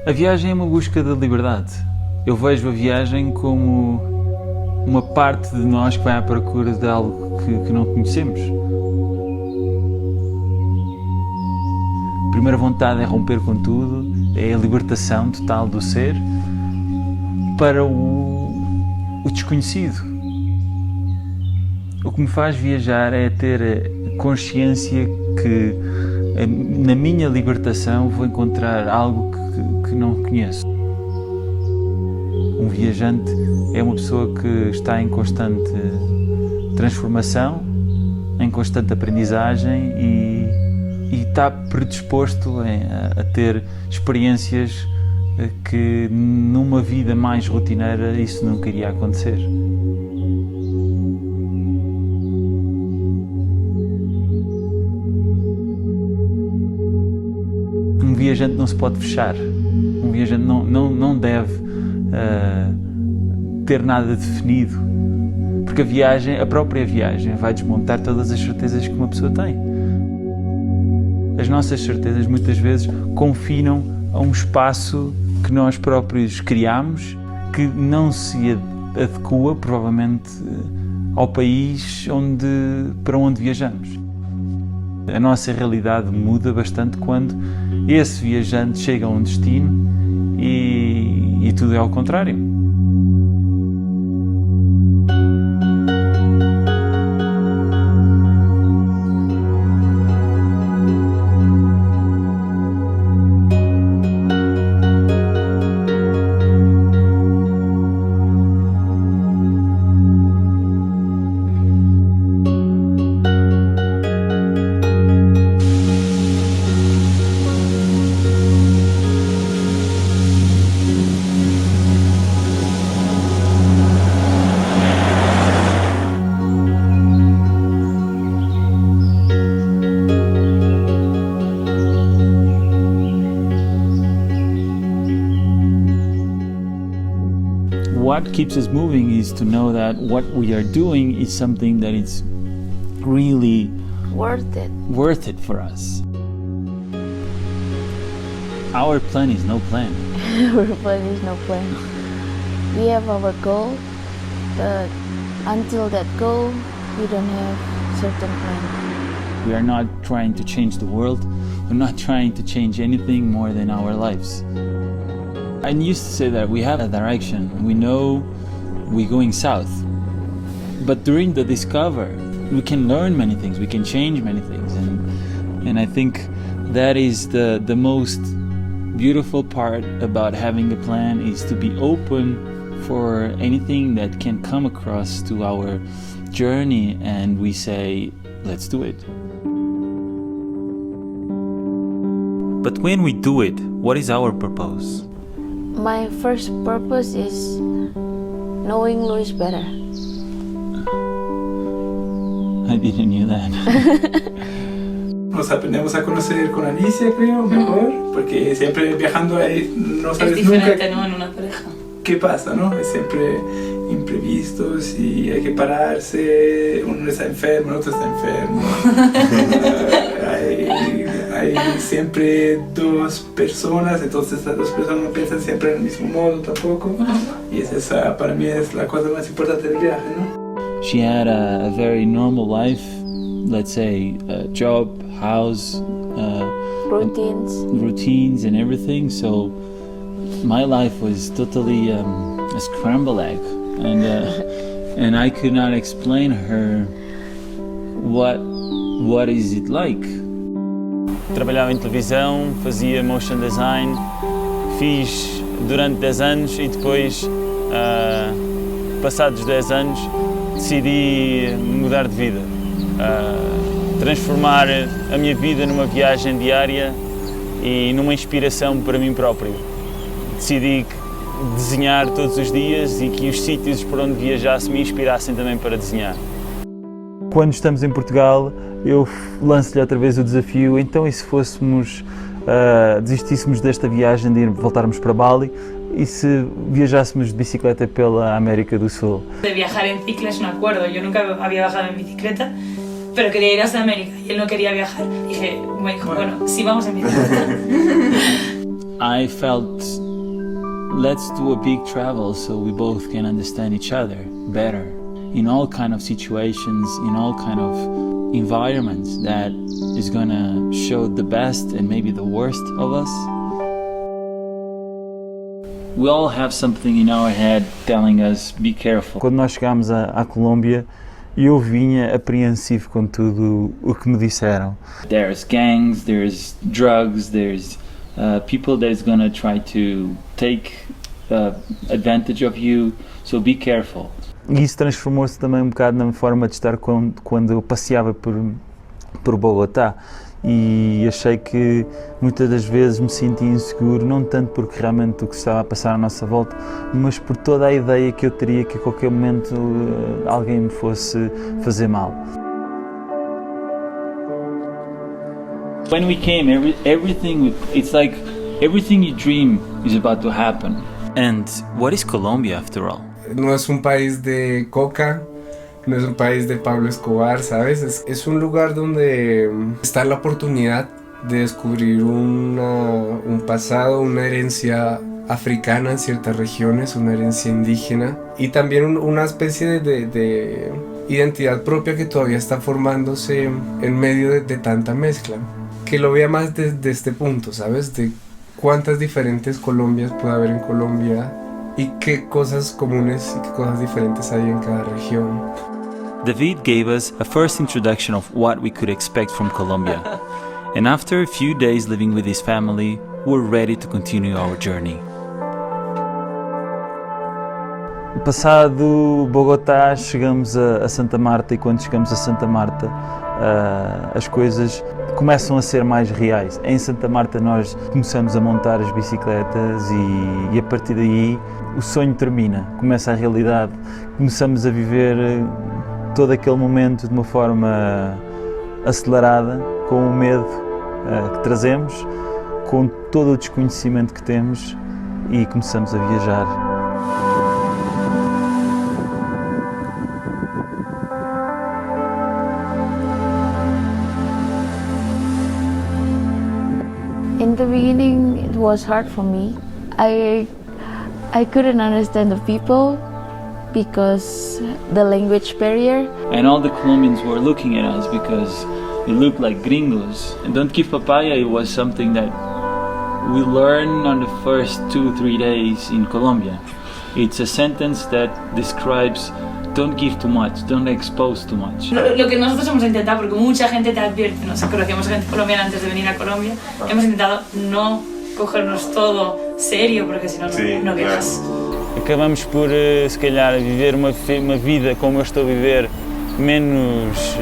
A viagem é uma busca da liberdade. Eu vejo a viagem como uma parte de nós que vai à procura de algo que não conhecemos. A primeira vontade é romper com tudo, é a libertação total do ser para o desconhecido. O que me faz viajar é ter a consciência que na minha libertação vou encontrar algo que não conheço. Um viajante é uma pessoa que está em constante transformação, em constante aprendizagem e está predisposto a ter experiências que numa vida mais rotineira isso nunca iria acontecer. Um viajante não se pode fechar, um viajante não deve ter nada definido, porque a própria viagem vai desmontar todas as certezas que uma pessoa tem. As nossas certezas muitas vezes confinam a um espaço que nós próprios criamos, que não se adequa provavelmente ao país para onde viajamos. A nossa realidade muda bastante quando esse viajante chega a um destino e tudo é ao contrário. What keeps us moving is to know that what we are doing is something that is really worth it for us. Our plan is no plan. Our plan is no plan. We have our goal, but until that goal, we don't have certain plan. We are not trying to change the world. We're not trying to change anything more than our lives. I used to say that we have a direction, we know we're going south, but during the discover we can learn many things, we can change many things, and I think that is the most beautiful part about having a plan, is to be open for anything that can come across to our journey, and we say, let's do it. But when we do it, what is our purpose? My first purpose is knowing Luis better. I didn't know that. Nos aprendemos a conocer con Anisia, creo, mejor, porque siempre viajando ahí no sabes es diferente, nunca ¿no? En una pareja. qué pasa, ¿no? Es siempre imprevistos y hay que pararse, uno está enfermo, el otro está enfermo. Hay siempre dos personas, entonces estas dos personas no piensan siempre en el mismo modo tampoco. Y esa para mí es la cosa más importante del viaje, ¿no? She had a very normal life, let's say a job, house, routines and everything, so my life was totally a scrambled egg, and I could not explain her what is it like. Trabalhava em televisão, fazia motion design, fiz durante 10 anos e depois, passados 10 anos, decidi mudar de vida, transformar a minha vida numa viagem diária e numa inspiração para mim próprio. Decidi desenhar todos os dias e que os sítios por onde viajasse me inspirassem também para desenhar. Quando estamos em Portugal, eu lanço-lhe outra vez o desafio, então e se desistíssemos desta viagem de voltarmos para Bali e se viajássemos de bicicleta pela América do Sul? De viajar en cicla es un acuerdo, yo nunca había viajado en bicicleta, pero quería ir a Sudamérica y él no quería viajar. Me dijo, bueno, sí, vamos en bicicleta. I felt, let's do a big travel so we both can understand each other better in all kind of situations, in all kind of environments that is gonna show the best and maybe the worst of us. We all have something in our head telling us, be careful. Quando nós chegámos à Colômbia, eu vinha apreensivo com tudo o que me disseram. There's gangs, there's drugs, there's people that's gonna try to take advantage of you, so be careful. E isso transformou-se também um bocado na forma de estar quando eu passeava por Bogotá, e achei que muitas das vezes me sentia inseguro, não tanto porque realmente o que estava a passar à nossa volta, mas por toda a ideia que eu teria que a qualquer momento alguém me fosse fazer mal. When we came, everything, it's like everything you dream is about to happen. And what is Colombia after all? No es un país de coca, no es un país de Pablo Escobar, ¿sabes? Es un lugar donde está la oportunidad de descubrir un pasado, una herencia africana en ciertas regiones, una herencia indígena y también una especie de identidad propia que todavía está formándose en medio de tanta mezcla. Que lo vea más desde este punto, ¿sabes? De cuántas diferentes Colombias puede haber en Colombia y qué cosas comunes y qué cosas diferentes hay en cada región. David gave us a first introduction of what we could expect from Colombia. And after a few days living with his family, we're ready to continue our journey. Passado Bogotá, chegamos a Santa Marta, e quando chegamos a Santa Marta, as coisas começam a ser mais reais. Em Santa Marta nós começamos a montar as bicicletas e a partir daí o sonho termina, começa a realidade. Começamos a viver todo aquele momento de uma forma acelerada, com o medo que trazemos, com todo o desconhecimento que temos, e começamos a viajar. In the beginning, it was hard for me. I couldn't understand the people because the language barrier. And all the Colombians were looking at us because we looked like gringos. And don't give papaya, it was something that we learned on the first 2-3 days in Colombia. It's a sentence that describes don't give too much, don't expose too much. Lo que nosotros hemos intentado, porque mucha gente te advierte, no sé, conocíamos gente colombiana antes de venir a Colombia, hemos intentado no cogernos todo serio, porque si no, no viajas. Acabamos por, se calhar, viver uma vida como eu estou a viver, menos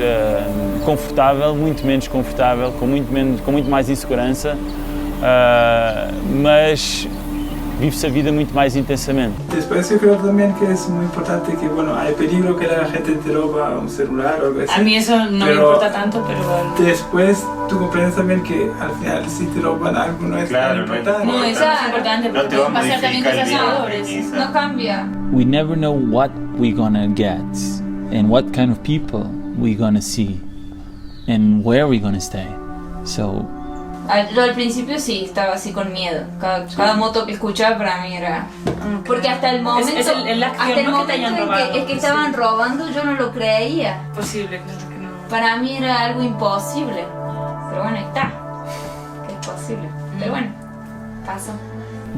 confortável, muito menos confortável, com muito mais insegurança, mas vive-se a vida muito mais intensamente. Después yo creo también que es muy importante que, bueno, hay peligro que la gente te roba un celular o algo así. A mí eso no me importa tanto, pero... Después tú comprendes también que al final si te roban algo no es tan importante. No, eso es importante, porque pueden pasar también cosas mayores. No cambia. We never know what we're gonna get and what kind of people we're gonna see and where we're gonna stay. So Yo al principio sí, estaba así con miedo. Cada moto que escuchaba para mí era... Porque hasta el momento, Es la acción, no que te hayan robado. en que estaban robando yo no lo creía. Posible, claro que no. Para mí era algo imposible. Pero bueno, está. Que es posible. Pero bueno, pasó.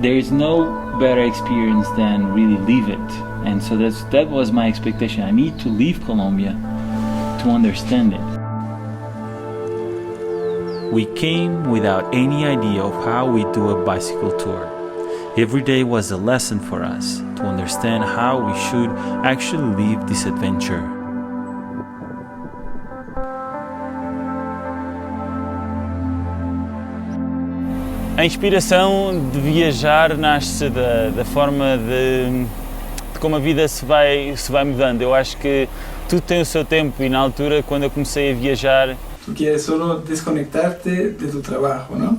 there is no better experience than really leave it. And so that was my expectation. I need to leave Colombia to understand it. We came without any idea of how we do a bicycle tour. Every day was a lesson for us to understand how we should actually live this adventure. A inspiração de viajar nasce da forma de como a vida se vai mudando. Eu acho que tudo tem o seu tempo, e na altura, quando eu comecei a viajar, Tú quieres solo desconectarte de tu trabajo, ¿no?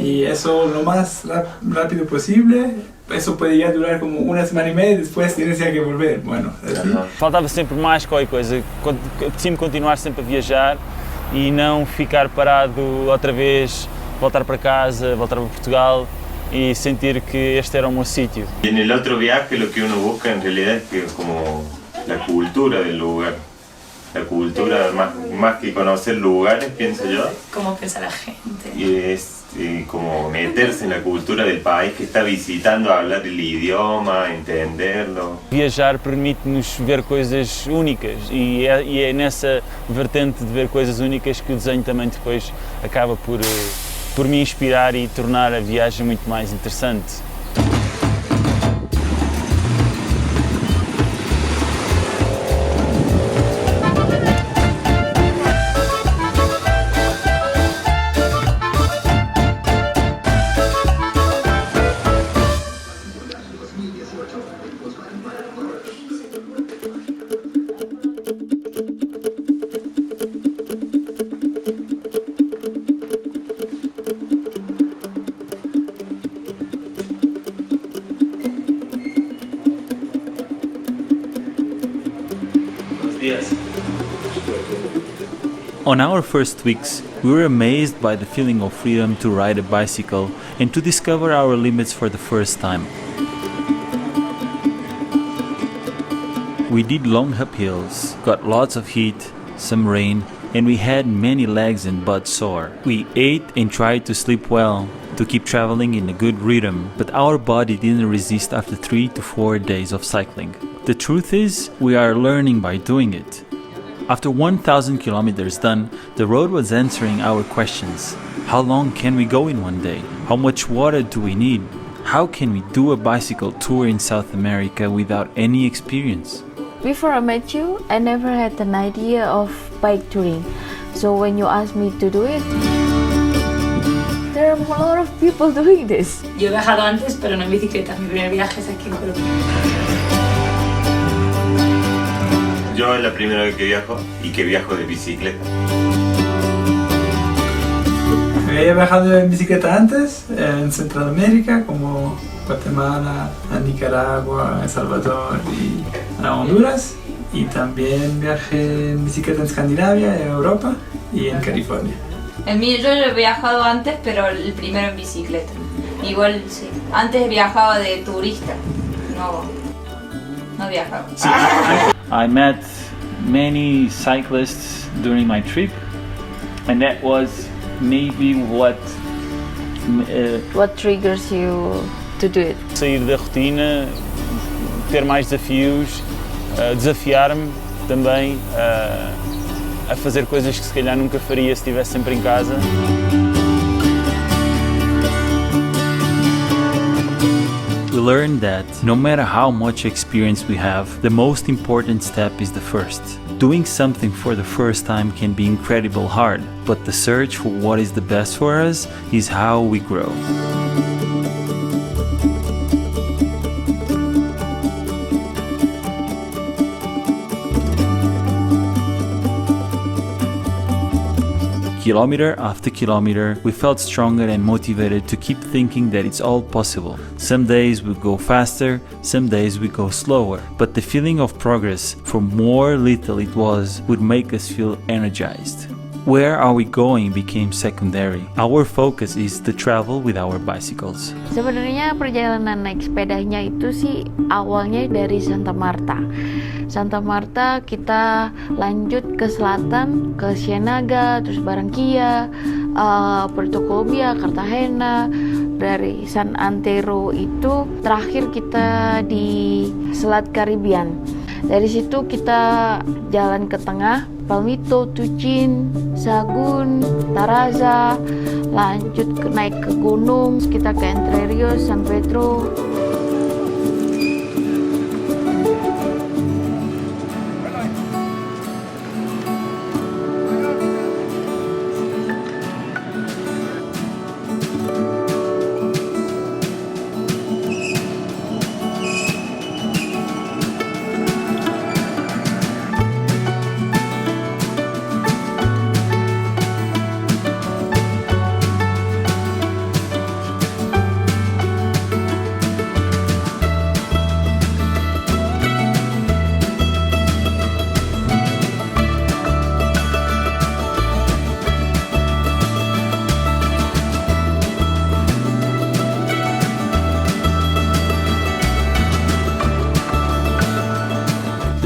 Y eso lo más rápido posible. Eso puede ya durar como una semana y media y después tienes ya que volver. Bueno, así. faltava sempre mais qualquer coisa. Apetecia-me continuar sempre a viajar e não ficar parado outra vez, voltar para casa, voltar para Portugal. e sentir que este era o meu sitio. Y en el otro viaje lo que uno busca en realidad es que como la cultura del lugar. La cultura, más que conocer lugares, pienso yo. Cómo piensa la gente. Y es como meterse en la cultura del país que está visitando, hablar el idioma, entenderlo. Viajar permite-nos ver coisas únicas e é nessa vertente de ver coisas únicas que o desenho também depois acaba por me inspirar e tornar a viagem muito mais interessante. On our first weeks, we were amazed by the feeling of freedom to ride a bicycle and to discover our limits for the first time. We did long uphills, got lots of heat, some rain, and we had many legs and butts sore. We ate and tried to sleep well, to keep traveling in a good rhythm, but our body didn't resist after 3 to 4 days of cycling. The truth is, we are learning by doing it. After 1,000 kilometers done, the road was answering our questions. How long can we go in one day? How much water do we need? How can we do a bicycle tour in South America without any experience? Before I met you, I never had an idea of bike touring. So when you asked me to do it, there are a lot of people doing this. Yo he viajado antes, pero no en bicicleta. Mi primer viaje es aquí en Colombia. Yo es la primera vez que viajo de bicicleta. He viajado en bicicleta antes, en Centroamérica, como Guatemala, a Nicaragua, El Salvador y a Honduras. Y también viajé en bicicleta en Escandinavia, en Europa y en California. El mío, yo he viajado antes, pero el primero en bicicleta. Igual, sí. Antes viajaba de turista, no viajaba. I met many cyclists during my trip, and that was maybe what triggers you to do it? Sair da rotina, ter mais desafios, desafiar-me também a fazer coisas que se calhar nunca faria se estivesse sempre em casa. We learned that no matter how much experience we have, the most important step is the first. Doing something for the first time can be incredibly hard, but the search for what is the best for us is how we grow. Kilometer after kilometer, we felt stronger and motivated to keep thinking that it's all possible. Some days we go faster, some days we go slower, but the feeling of progress, from more little it was, would make us feel energized. Where are we going became secondary. Our focus is to travel with our bicycles. Sebenarnya perjalanan naik sepedanya itu sih awalnya dari Santa Marta. Santa Marta kita lanjut ke selatan, ke Ciénaga, terus Barranquilla, Puerto Colombia, Cartagena. Dari San Antero itu terakhir kita di Selat Caribbean. Dari situ kita jalan ke tengah, Palmito, Tuchin, Sagun, Taraza, lanjut naik ke gunung, kita ke Entre Rios, San Pedro.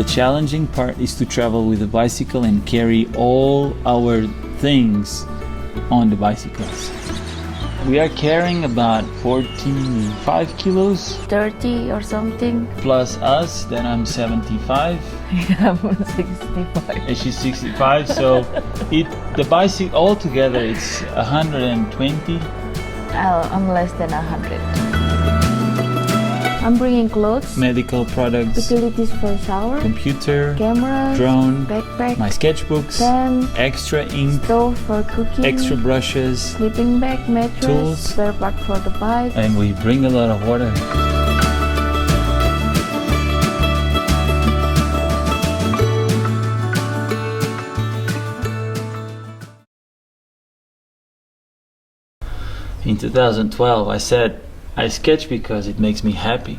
The challenging part is to travel with a bicycle and carry all our things on the bicycles. We are carrying about 45 kilos 30 or something. plus us, then I'm 75 I'm 65. and she's 65, so the bicycle altogether it's 120. I'm less than 100. I'm bringing clothes, Medical products, utilities for shower, computer, camera, drone, backpack, my sketchbooks, pen, extra ink, stove for cooking, extra brushes, sleeping bag, mattress, tools. spare part for the bike. and we bring a lot of water. In 2012, I said, I sketch because it makes me happy.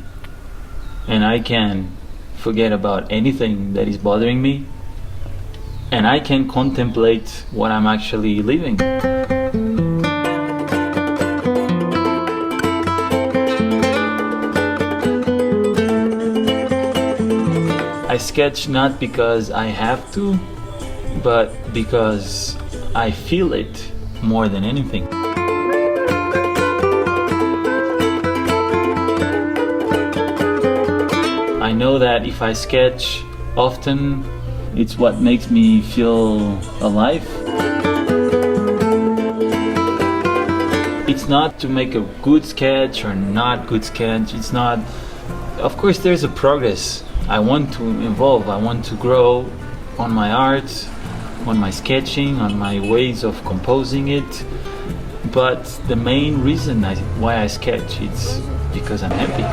And I can forget about anything that is bothering me. And I can contemplate what I'm actually living. I sketch not because I have to, but because I feel it more than anything. I know that if I sketch often, it's what makes me feel alive. It's not to make a good sketch or not good sketch. It's not. Of course, there's a progress. I want to evolve. I want to grow on my art, on my sketching, on my ways of composing it. But the main reason why I sketch, it's because I'm happy.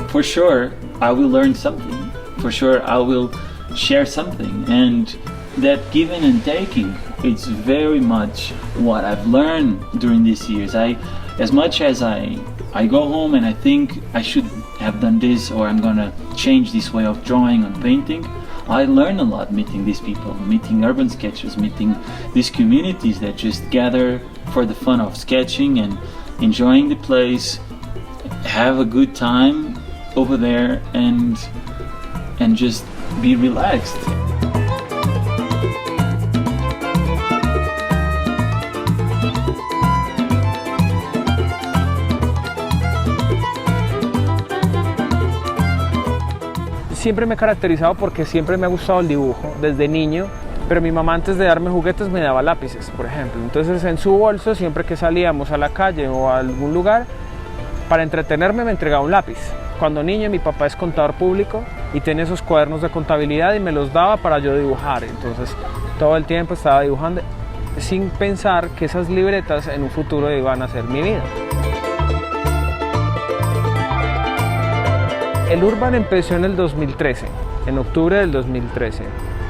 For sure, I will learn something. For sure, I will share something. And that giving and taking, it's very much what I've learned during these years. As much as I go home and I think I should have done this, or I'm gonna change this way of drawing and painting, I learn a lot meeting these people, meeting urban sketchers, meeting these communities that just gather for the fun of sketching and enjoying the place, have a good time over there and just be relaxed. Siempre me he caracterizado porque siempre me ha gustado el dibujo desde niño, pero mi mamá antes de darme juguetes me daba lápices, por ejemplo. Entonces en su bolso, siempre que salíamos a la calle o a algún lugar, para entretenerme me entregaba un lápiz. Cuando niño mi papá es contador público y tiene esos cuadernos de contabilidad y me los daba para yo dibujar. Entonces todo el tiempo estaba dibujando sin pensar que esas libretas en un futuro iban a ser mi vida. El Urban empezó en el 2013, en octubre del 2013,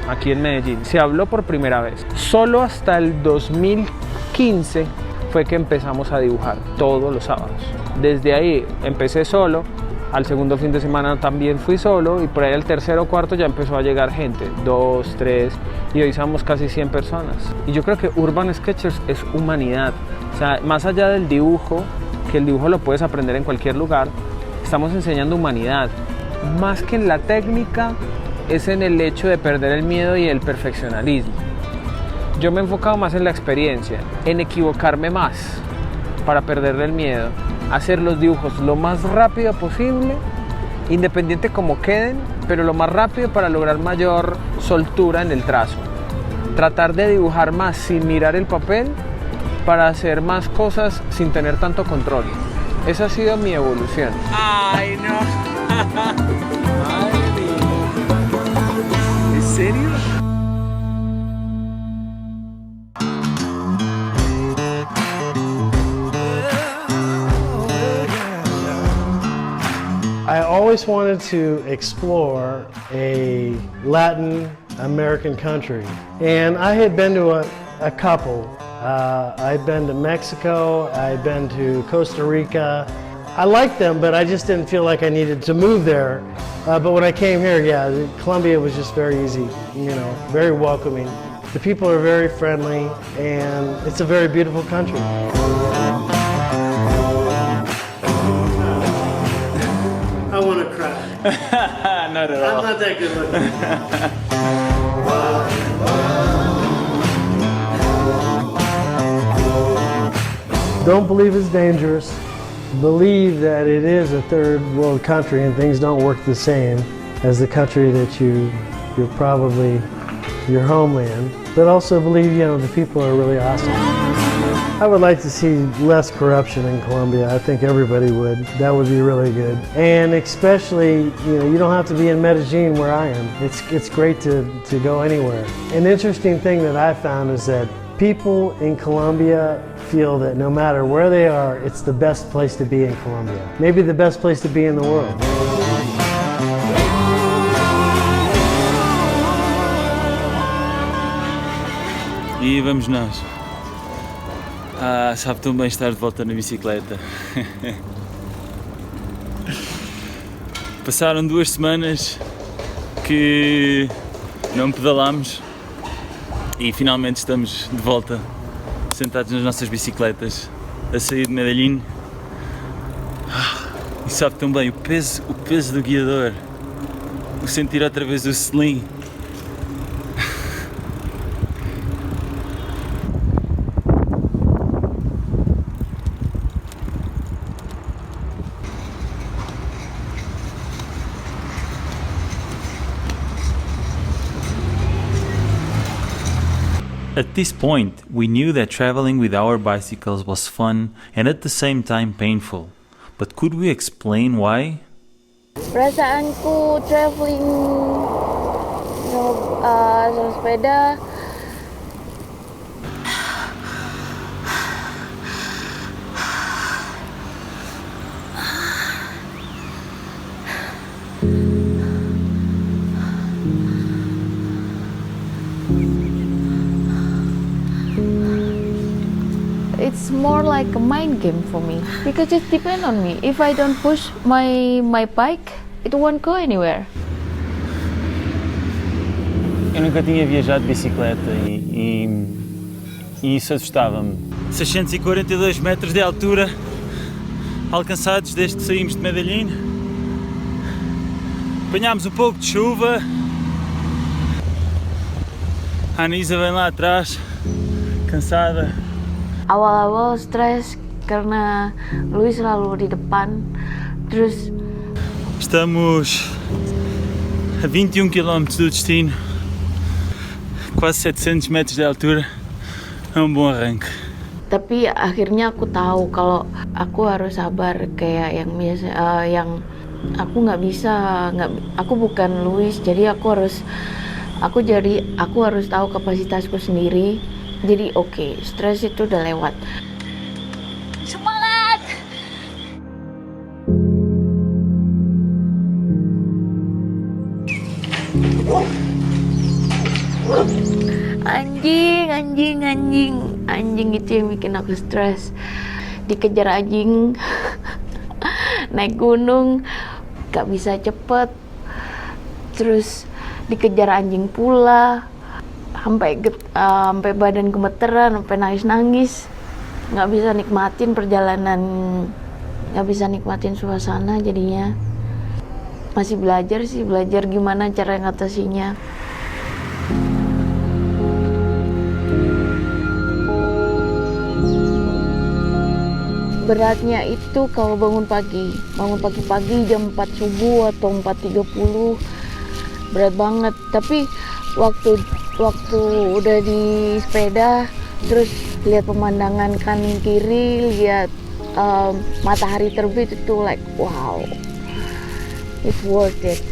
aquí en Medellín. Se habló por primera vez. Solo hasta el 2015 fue que empezamos a dibujar todos los sábados. Desde ahí empecé solo, al segundo fin de semana también fui solo y por ahí al tercero o cuarto ya empezó a llegar gente, 2, 3 y hoy somos casi 100 personas. Y yo creo que Urban Sketchers es humanidad. O sea, más allá del dibujo, que el dibujo lo puedes aprender en cualquier lugar, estamos enseñando humanidad. Más que en la técnica, es en el hecho de perder el miedo y el perfeccionalismo. Yo me he enfocado más en la experiencia, en equivocarme más para perderle el miedo, hacer los dibujos lo más rápido posible, independiente como queden, pero lo más rápido para lograr mayor soltura en el trazo. Tratar de dibujar más sin mirar el papel para hacer más cosas sin tener tanto control. Esa ha sido mi evolución. Ay, no. Madre mía. ¿En serio? I always wanted to explore a Latin American country, and I had been to a couple. I'd been to Mexico, I'd been to Costa Rica. I liked them, but I just didn't feel like I needed to move there. But when I came here, yeah, Colombia was just very easy, you know, very welcoming. The people are very friendly, and it's a very beautiful country. Not at all. I'm not that good looking. Don't believe it's dangerous. Believe that it is a third world country and things don't work the same as the country that you're probably your homeland. But also believe, the people are really awesome. I would like to see less corruption in Colombia. I think everybody would. That would be really good. And especially, you don't have to be in Medellin where I am. It's great to go anywhere. An interesting thing that I found is that people in Colombia feel that no matter where they are, it's the best place to be in Colombia. Maybe the best place to be in the world. E vamos nós. Sabe tão bem estar de volta na bicicleta. Passaram 2 semanas que não pedalámos e finalmente estamos de volta, sentados nas nossas bicicletas, a sair de Medellín. E sabe tão bem o peso do guiador, o sentir outra vez o selim. At this point, we knew that traveling with our bicycles was fun and at the same time painful. But could we explain why? Perasaanku traveling sama sepeda it's more like a mind game for me because it depends on me. If I don't push my bike, it won't go anywhere. Eu nunca tinha viajado de bicicleta e isso assustava-me. 642 metros de altura alcançados desde que saímos de Medellín. Apanhámos um pouco de chuva. A Anisa vem lá atrás, cansada. Awal-awal stres karena Luis selalu di depan. Terus estamos a 21 km do destino, quase 700 metros de altura. É um bom arranque. Tapi akhirnya aku tahu kalau aku harus sabar kayak yang biasa, yang aku nggak bisa, aku bukan Luis, jadi aku harus tahu kapasitasku sendiri. Jadi oke, stres itu udah lewat. Semangat! Anjing itu yang bikin aku stres. Dikejar anjing, naik gunung, gak bisa cepet. Terus dikejar anjing pula. Sampai badan gemeteran, sampai nangis, nggak bisa nikmatin perjalanan, nggak bisa nikmatin suasana, jadinya masih belajar gimana cara ngatasinya. Beratnya itu kalau bangun pagi jam 4 subuh atau 4.30 berat banget, tapi waktu udah di sepeda terus lihat pemandangan kanan kiri, lihat matahari terbit, itu like wow, it's worth it.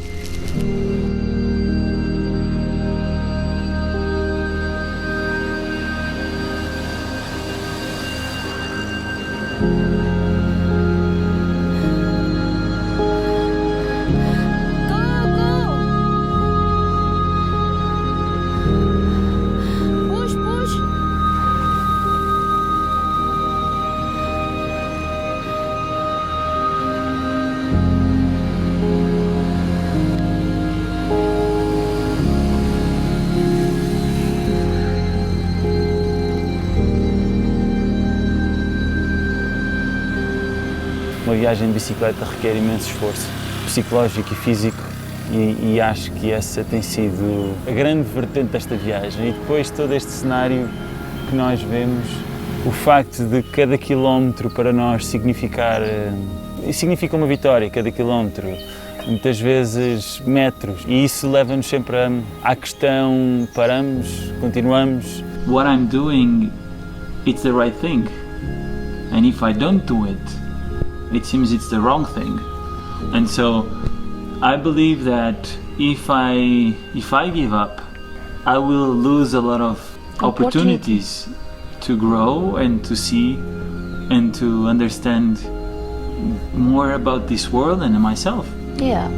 Uma viagem de bicicleta requer imenso esforço. psicológico e físico, e acho que essa tem sido a grande vertente desta viagem. E depois todo este cenário que nós vemos, o facto de cada quilómetro para nós significa uma vitória, cada quilómetro, muitas vezes metros, e isso leva-nos sempre à questão, paramos, continuamos. What I'm doing, it's the right thing, and if I don't do it, it seems it's the wrong thing. And so I believe that if I give up, I will lose a lot of opportunities to grow and to see and to understand more about this world and myself. Yeah.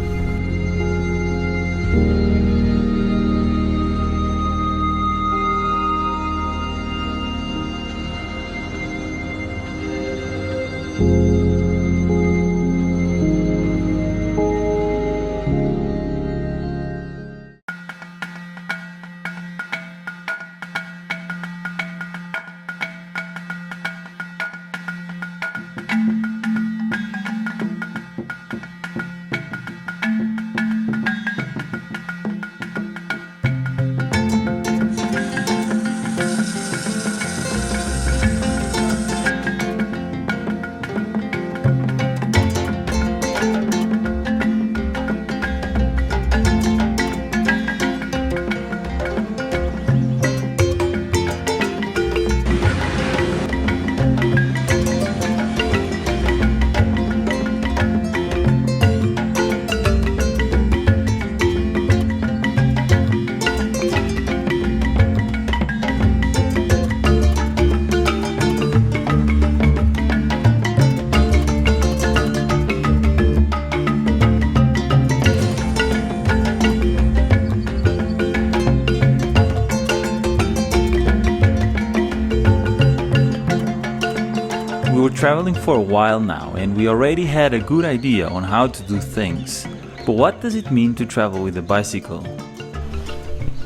We were traveling for a while now, and we already had a good idea on how to do things. But what does it mean to travel with a bicycle?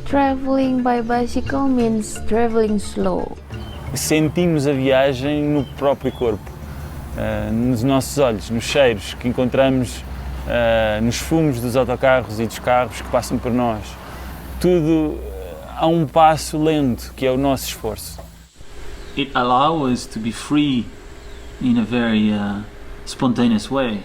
Traveling by bicycle means traveling slow. Sentimos a viagem no próprio corpo, nos nossos olhos, nos cheiros que encontramos, nos fumos dos autocarros e dos carros que passam por nós. Tudo a um passo lento, que é o nosso esforço. It allows us to be free in a very spontaneous way.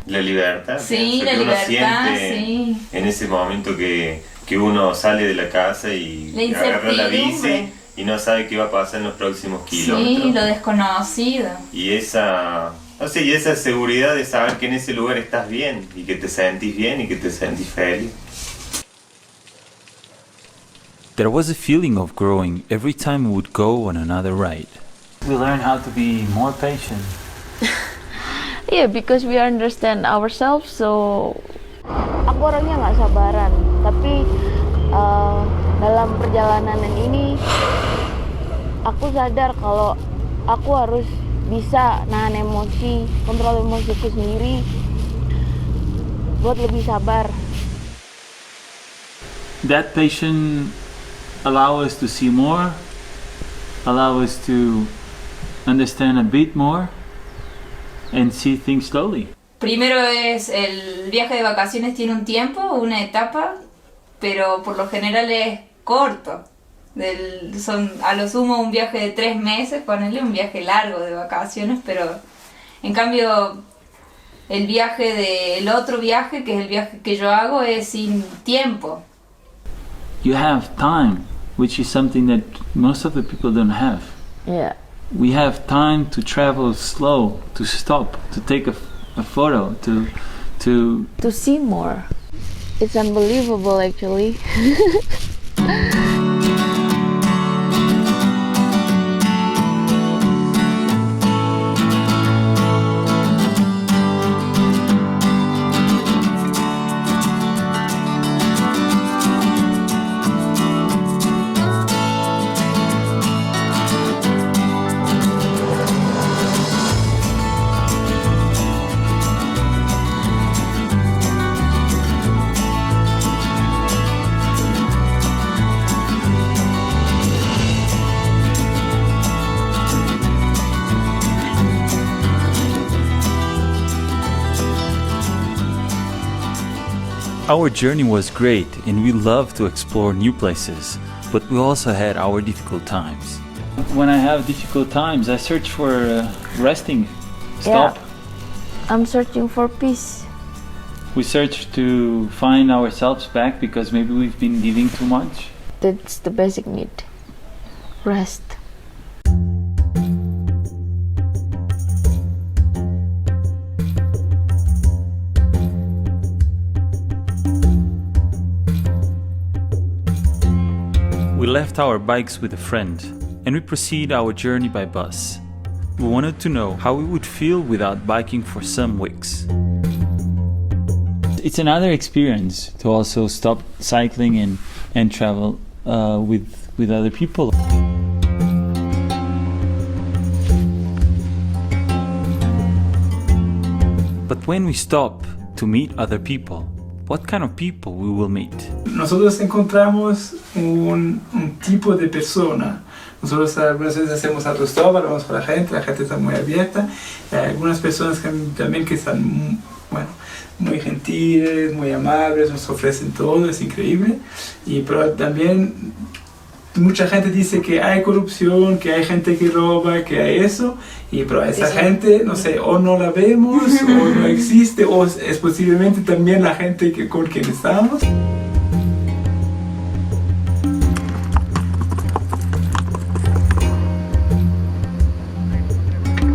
La libertad, Sí, pienso, la que uno libertad, siente sí. en ese momento que uno sale de la casa y La agarra la bici incertidumbre. y no sabe qué va a pasar en los próximos Sí, kilómetros. lo desconocido. Y esa, no sé, y esa seguridad de saber que en ese lugar estás bien y que te sentís bien y que te sentís feliz. There was a feeling of growing every time we would go on another ride. We learn how to be more patient. Yeah, because we understand ourselves, so aku orangnya nggak sabaran, tapi dalam perjalanan ini aku sadar kalau aku harus bisa nahan emosi, kontrol emosiku sendiri buat lebih sabar. That patience allow us to see more, allow us to understand a bit more and see things slowly. Primero es el viaje de vacaciones, tiene un tiempo, una etapa, pero por lo general es corto. Son a lo sumo un viaje de 3 meses, ponerle un viaje largo de vacaciones, pero en cambio el otro viaje, que es el viaje que yo hago, es sin tiempo. You have time, which is something that most of the people don't have. Yeah. We have time to travel slow, to stop, to take a photo, to See more. It's unbelievable actually. Our journey was great and we loved to explore new places, but we also had our difficult times. When I have difficult times, I search for resting, stop. Yeah, I'm searching for peace. We search to find ourselves back because maybe we've been giving too much. That's the basic need. Rest. We left our bikes with a friend and we proceed our journey by bus. We wanted to know how we would feel without biking for some weeks. It's another experience to also stop cycling and travel with other people. But when we stop to meet other people, what kind of people we will meet? Nosotros encontramos un tipo de persona. Nosotros algunas veces hacemos autostop, hablamos con la gente está muy abierta. Hay algunas personas también que están, bueno, muy gentiles, muy amables, nos ofrecen todo, es increíble. Pero también mucha gente dice que hay corrupción, que hay gente que roba, que hay eso, pero a esa gente, no sé, o no la vemos, o no existe, o es posiblemente también la gente con quien estamos.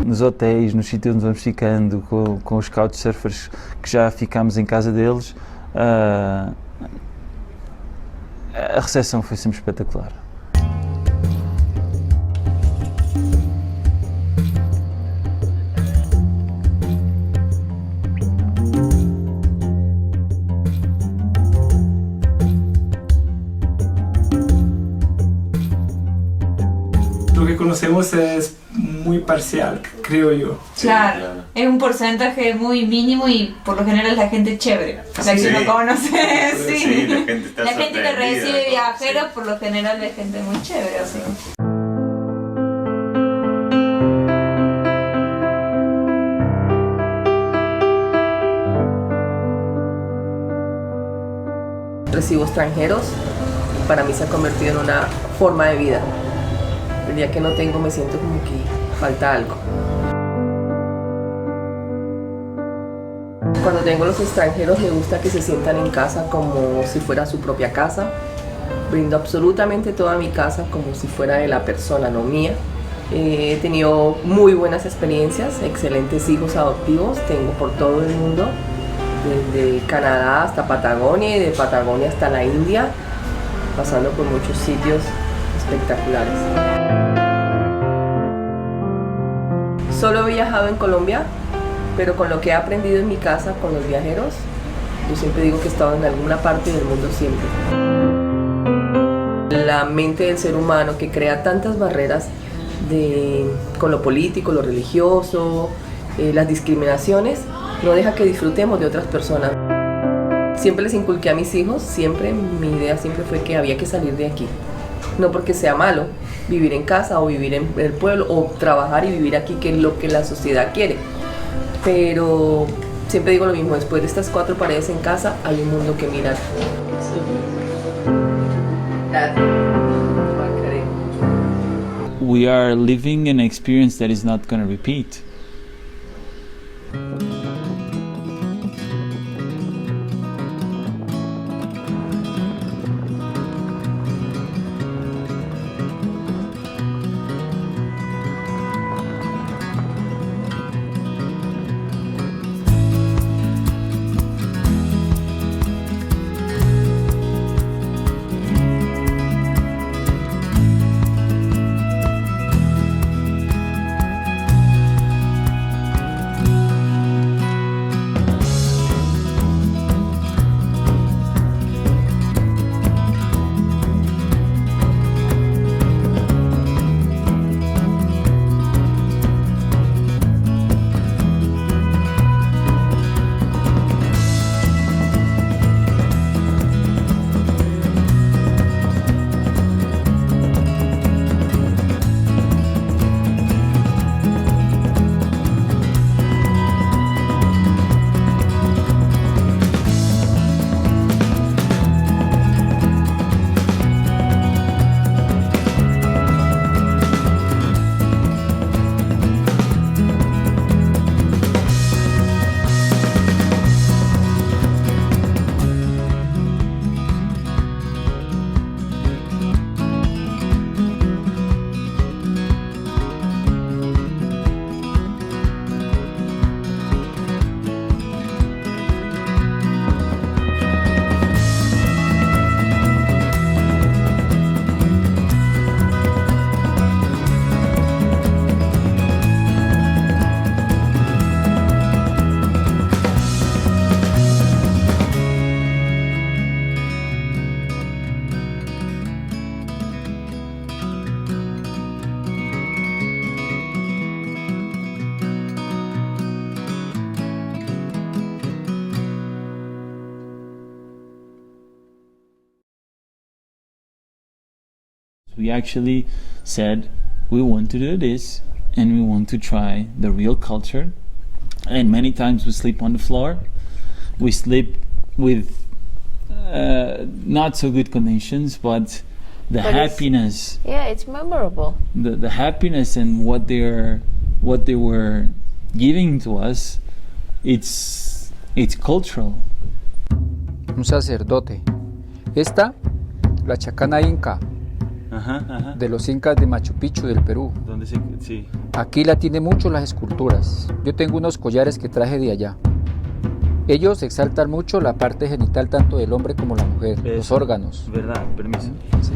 Nos hotéis, nos sítios onde vamos ficando, com os couchsurfers que já ficámos em casa deles, a recepção foi sempre espetacular. Lo que conocemos es muy parcial, creo yo. Claro, es un porcentaje muy mínimo y por lo general la gente chévere, la que uno conoce, sí. Sí, la gente está La gente que sorprendida, recibe viajeros sí. por lo general es gente muy chévere, así. Recibo extranjeros, para mí se ha convertido en una forma de vida. El día que no tengo me siento como que falta algo. Cuando tengo los extranjeros me gusta que se sientan en casa como si fuera su propia casa. Brindo absolutamente toda mi casa como si fuera de la persona, no mía. He tenido muy buenas experiencias, excelentes hijos adoptivos, tengo por todo el mundo, desde Canadá hasta Patagonia y de Patagonia hasta la India, pasando por muchos sitios espectaculares. Solo he viajado en Colombia, pero con lo que he aprendido en mi casa con los viajeros, yo siempre digo que he estado en alguna parte del mundo siempre. La mente del ser humano que crea tantas barreras con lo político, lo religioso, las discriminaciones, no deja que disfrutemos de otras personas. Siempre les inculqué a mis hijos, mi idea siempre fue que había que salir de aquí. No porque sea malo vivir en casa o vivir en el pueblo o trabajar y vivir aquí, que es lo que la sociedad quiere. Pero siempre digo lo mismo, después de estas 4 paredes en casa hay un mundo que mirar. We are living an experience that is not going to repeat. We actually said we want to do this and we want to try the real culture. And many times we sleep on the floor. We sleep with not so good conditions, but the happiness. It's memorable. The happiness and what they were giving to us, it's cultural. Un sacerdote. Esta, la chacana inca, de los incas de Machu Picchu del Perú. Sí. Aquí la tiene mucho las esculturas. Yo tengo unos collares que traje de allá. Ellos exaltan mucho la parte genital tanto del hombre como la mujer, los órganos. Verdad, permiso. Sí.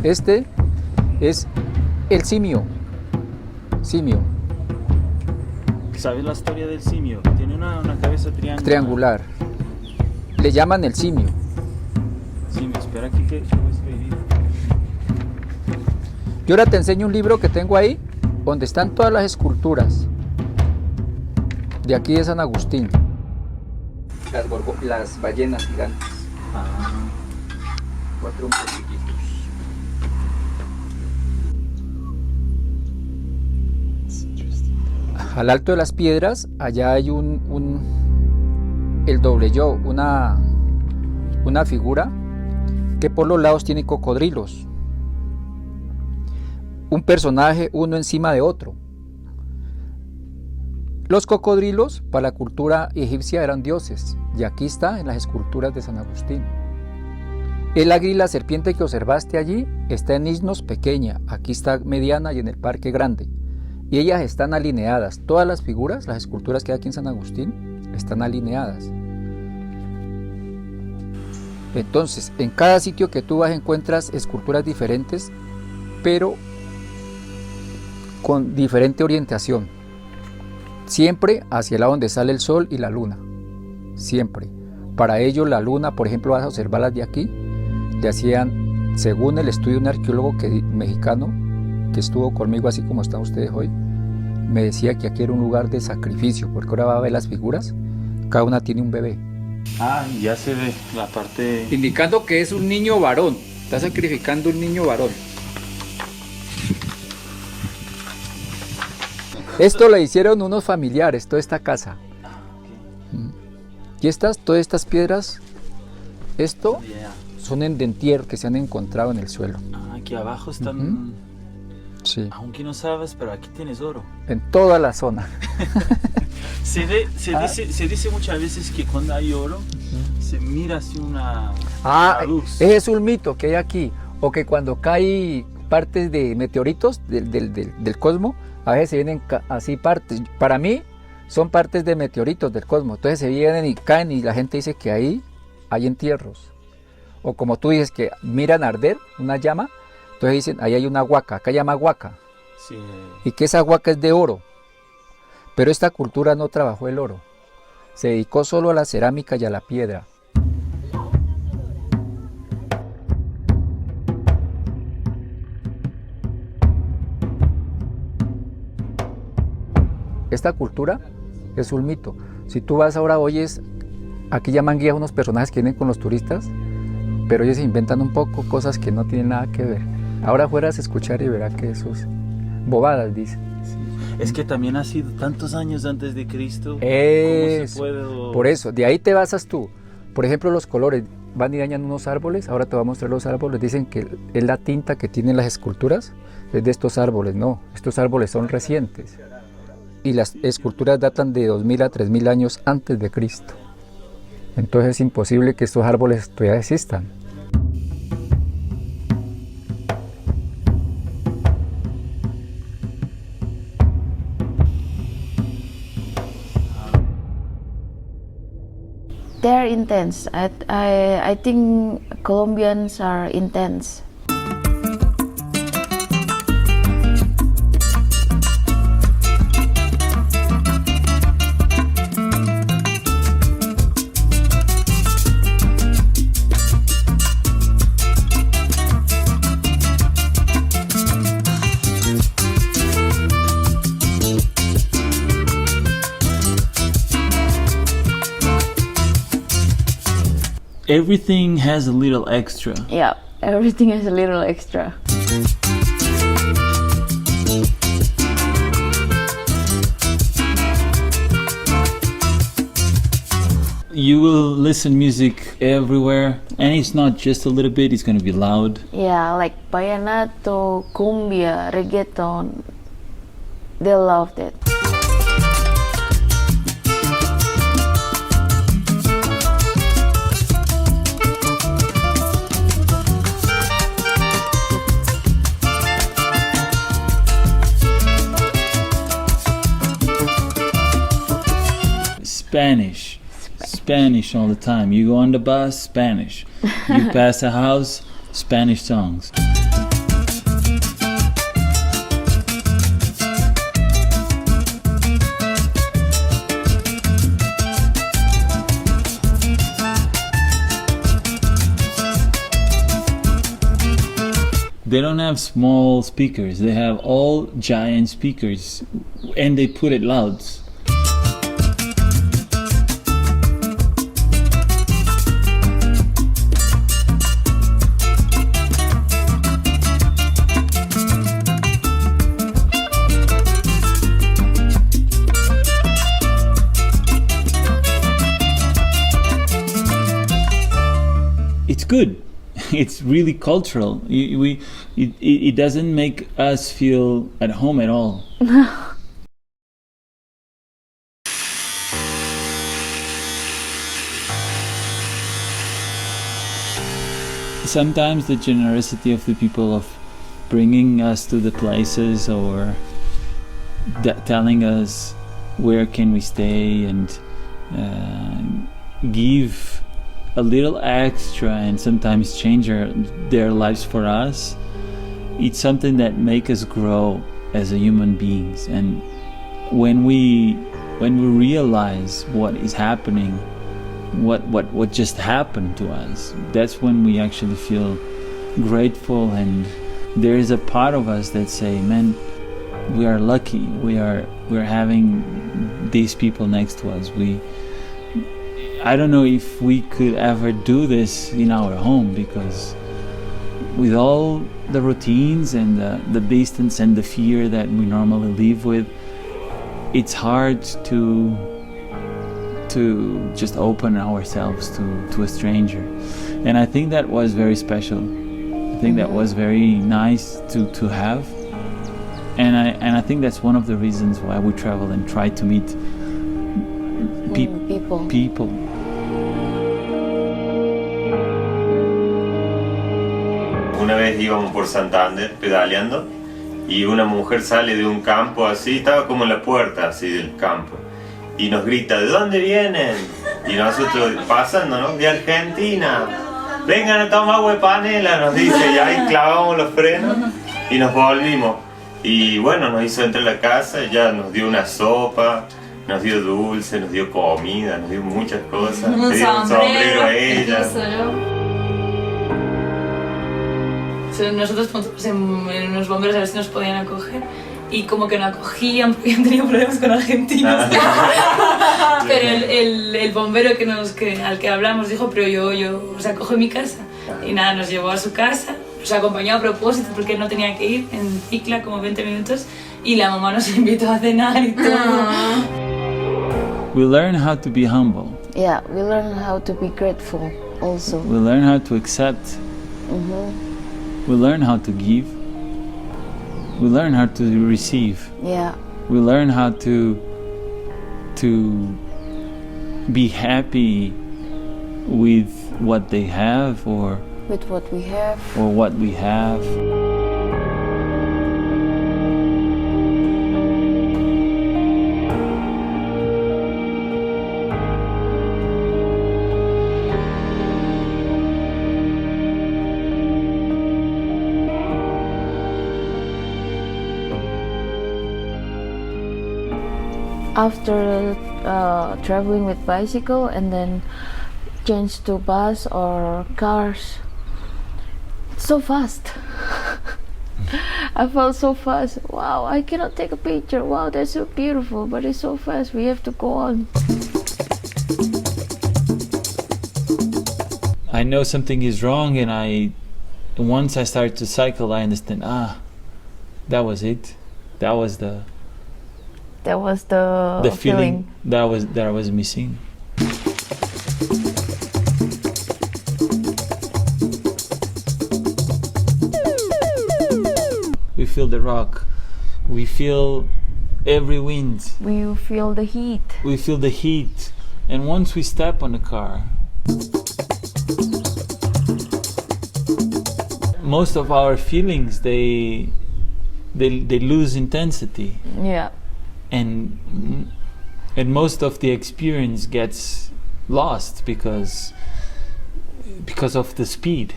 Este es el simio. ¿Sabes la historia del simio? Tiene una cabeza triangular. Le llaman el simio. Simio, espera aquí que voy a escribir. Yo ahora te enseño un libro que tengo ahí, donde están todas las esculturas de aquí de San Agustín. Las ballenas gigantes. 4 poquititos. Al alto de las piedras, allá hay el doble yo, una figura que por los lados tiene cocodrilos. Un personaje uno encima de otro. Los cocodrilos para la cultura egipcia eran dioses, y aquí está en las esculturas de San Agustín. El águila y la serpiente que observaste allí está en Isnos pequeña, aquí está mediana y en el parque grande. Y ellas están alineadas, todas las figuras, las esculturas que hay aquí en San Agustín, están alineadas. Entonces, en cada sitio que tú vas encuentras esculturas diferentes, pero con diferente orientación. Siempre hacia el lado donde sale el sol y la luna. Siempre. Para ello la luna, por ejemplo, vas a observarlas de aquí, le hacían, según el estudio de un arqueólogo mexicano, que estuvo conmigo así como están ustedes hoy, me decía que aquí era un lugar de sacrificio, porque ahora va a ver las figuras, cada una tiene un bebé. Ya se ve la parte... Indicando que es un niño varón, está sacrificando un niño varón. Esto lo hicieron unos familiares, toda esta casa. Y todas estas piedras, esto son en dentier que se han encontrado en el suelo. Aquí abajo están... Sí. Aunque no sabes, pero aquí tienes oro. En toda la zona. Se dice muchas veces que cuando hay oro, se mira así una luz. Ese es un mito que hay aquí. O que cuando cae partes de meteoritos del cosmos, a veces se vienen así partes. Para mí, son partes de meteoritos del cosmos. Entonces se vienen y caen y la gente dice que ahí hay entierros. O como tú dices que miran arder una llama, entonces dicen, ahí hay una huaca, acá llama huaca. Sí. Y que esa huaca es de oro. Pero esta cultura no trabajó el oro. Se dedicó solo a la cerámica y a la piedra. Esta cultura es un mito. Si tú vas ahora, oyes, aquí llaman guías unos personajes que vienen con los turistas, pero ellos inventan un poco cosas que no tienen nada que ver. Ahora fueras a escuchar y verás que eso es bobadas, dice. Sí. Es que también ha sido tantos años antes de Cristo. Por eso, de ahí te basas tú. Por ejemplo, los colores, van y dañan unos árboles, ahora te voy a mostrar los árboles, dicen que es la tinta que tienen las esculturas, es de estos árboles. No, estos árboles son recientes. Y las esculturas datan de 2000 a 3000 años antes de Cristo. Entonces es imposible que estos árboles todavía existan. They're intense. I think Colombians are intense. everything has a little extra. Yeah, everything is a little extra. You will listen music everywhere, and it's not just a little bit, it's going to be loud. Yeah, like vallenato, cumbia, reggaeton. They loved it. Spanish all the time. You go on the bus, Spanish. You pass a house, Spanish songs. They don't have small speakers, they have all giant speakers, and they put it loud. It's good. It's really cultural. It doesn't make us feel at home at all. Sometimes the generosity of the people of bringing us to the places or telling us where can we stay and give a little extra and sometimes change their lives for us, it's something that makes us grow as a human beings. And when we realize what is happening, what just happened to us, that's when we actually feel grateful. And there is a part of us that say, man, we are lucky, we're having these people next to us. I don't know if we could ever do this in our home, because with all the routines and the distance and the fear that we normally live with, it's hard to just open ourselves to a stranger. And I think that was very special. I think that was very nice to have. And I think that's one of the reasons why we travel and try to meet people. Una vez íbamos por Santander pedaleando y una mujer sale de un campo así, estaba como en la puerta así del campo y nos grita, ¿de dónde vienen? Y nosotros pasando, ¿no? De Argentina. Vengan a tomar agua de panela, nos dice, y ahí clavamos los frenos y nos volvimos. Y bueno, nos hizo entrar a la casa, ya nos dio una sopa, nos dio dulce, nos dio comida, nos dio muchas cosas. Le dio un sombrero a ella. Nosotros pusimos en unos bomberos a ver si nos podían acoger y como que no acogían porque han tenido problemas con argentinos. Pero el bombero al que hablamos dijo, pero yo os acojo en mi casa. Y nada, nos llevó a su casa, nos acompañó a propósito porque él no tenía que ir, en cicla como 20 minutos, y la mamá nos invitó a cenar y todo. We learn how to be humble. Yeah, we learn how to be grateful also. We learn how to accept. We learn how to give. We learn how to receive. Yeah. We learn how to be happy with what they have or with what we have. Or what we have. After traveling with bicycle and then change to bus or cars, so fast. I felt so fast. Wow, I cannot take a picture. Wow, that's so beautiful, but it's so fast. We have to go on. I know something is wrong, and once I start to cycle, I understand. That was it. That was the feeling that I was missing. We feel the rock. We feel every wind. We feel the heat. We feel the heat. And once we step on the car, most of our feelings they lose intensity. Yeah. And most of the experience gets lost because of the speed.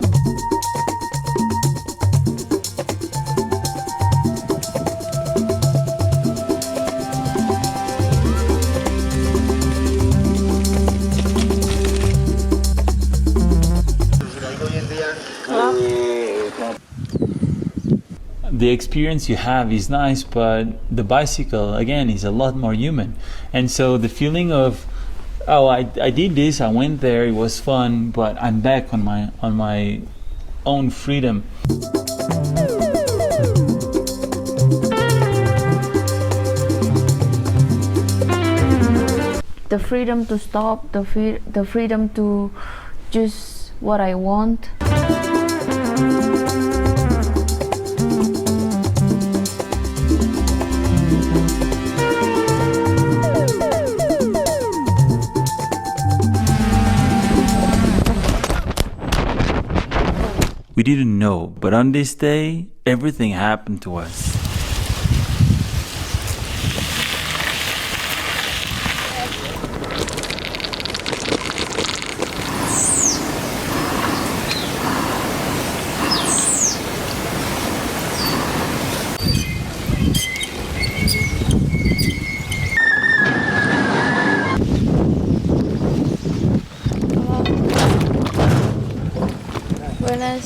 The experience you have is nice, but the bicycle again is a lot more human. And so the feeling of, I did this, I went there, it was fun, but I'm back on my own freedom. The freedom to stop, the freedom to choose what I want. We didn't know, but on this day, everything happened to us. Buenas.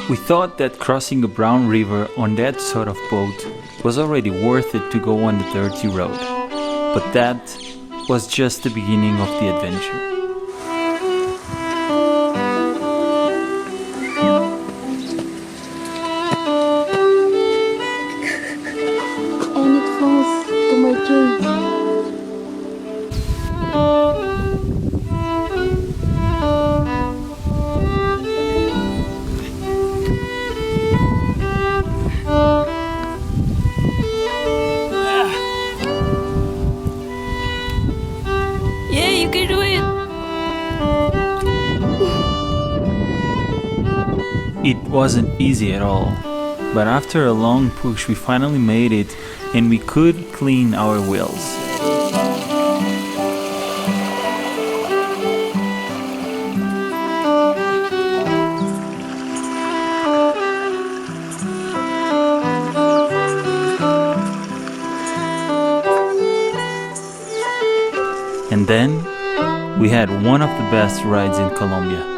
We thought that crossing a brown river on that sort of boat was already worth it to go on the dirty road. But that was just the beginning of the adventure. And it falls to my tree. Yeah, you can do it. It wasn't easy at all, but after a long push we finally made it and we could clean our wheels. And then we had one of the best rides in Colombia.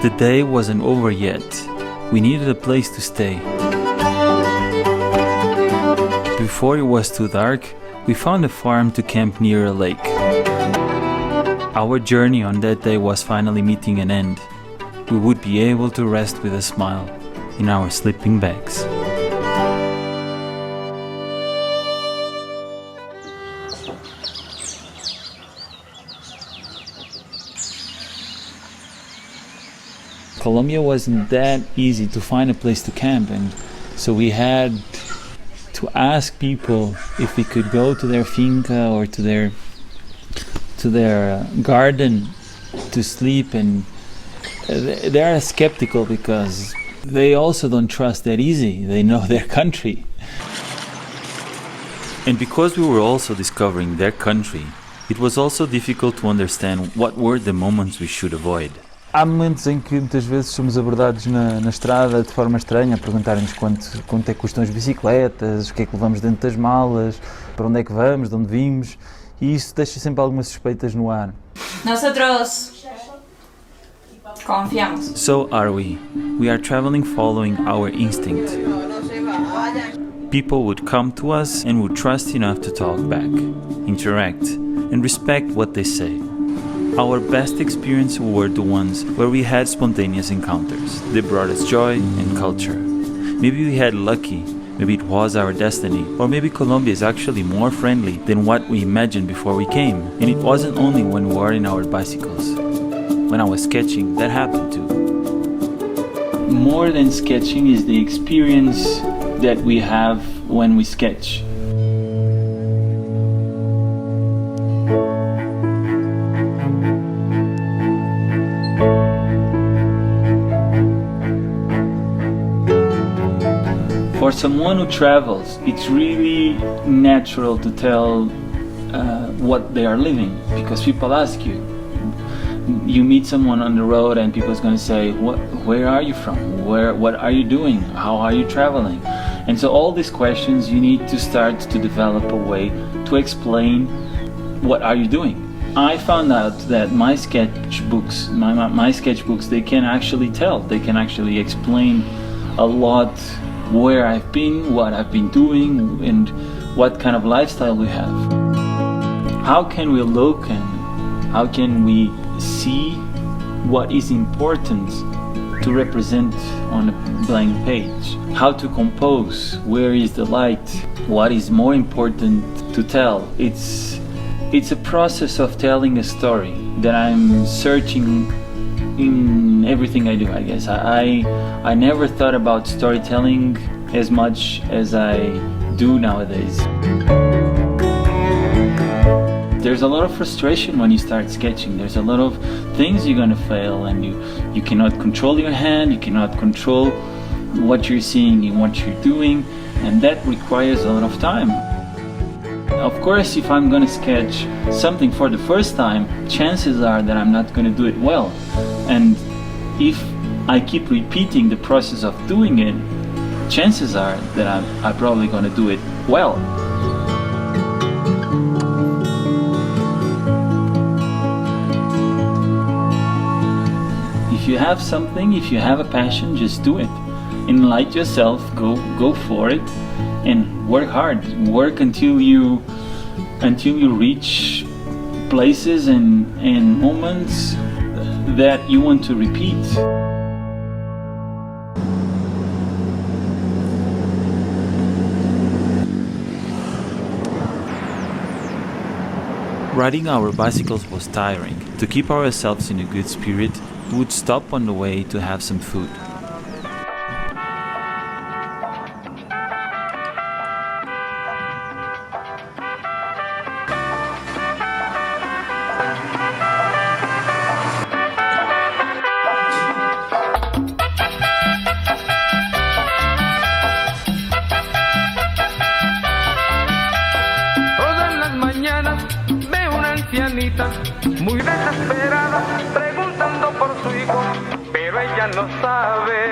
But the day wasn't over yet. We needed a place to stay. Before it was too dark, we found a farm to camp near a lake. Our journey on that day was finally meeting an end. We would be able to rest with a smile in our sleeping bags. Colombia wasn't that easy to find a place to camp, and so we had to ask people if we could go to their finca or to their garden to sleep, and they are skeptical because they also don't trust that easy. They know their country. And because we were also discovering their country, it was also difficult to understand what were the moments we should avoid. Há momentos em que muitas vezes somos abordados na estrada de forma estranha, a perguntarem-nos quanto é que custam as bicicletas, o que é que levamos dentro das malas, para onde é que vamos, de onde vimos, e isso deixa sempre algumas suspeitas no ar. Nosotros confiamos. So are we. We are traveling following our instinct. People would come to us and would trust enough to talk back, interact, and respect what they say. Our best experiences were the ones where we had spontaneous encounters. They brought us joy and culture. Maybe we had lucky, maybe it was our destiny, or maybe Colombia is actually more friendly than what we imagined before we came. And it wasn't only when we were in our bicycles. When I was sketching, that happened too. More than sketching is the experience that we have when we sketch. For someone who travels, it's really natural to tell what they are living, because people ask you. You meet someone on the road and people's going to say, where are you from? What are you doing? How are you traveling? And so all these questions, you need to start to develop a way to explain what are you doing. I found out that my sketchbooks, they can actually tell, they can actually explain a lot where I've been, what I've been doing, and what kind of lifestyle we have. How can we look and how can we see what is important to represent on a blank page? How to compose, where is the light, what is more important to tell? It's a process of telling a story that I'm searching in everything I do, I guess. I never thought about storytelling as much as I do nowadays. There's a lot of frustration when you start sketching. There's a lot of things you're gonna fail, and you cannot control your hand, you cannot control what you're seeing and what you're doing, and that requires a lot of time. Of course, if I'm gonna sketch something for the first time, chances are that I'm not gonna do it well. And if I keep repeating the process of doing it, chances are that I'm probably gonna do it well. If you have something, if you have a passion, just do it. Enlighten yourself, go for it, and work hard. Work until you reach places and moments that you want to repeat. Riding our bicycles was tiring. To keep ourselves in a good spirit, we would stop on the way to have some food. Muy desesperada, preguntando por su hijo, pero ella no sabe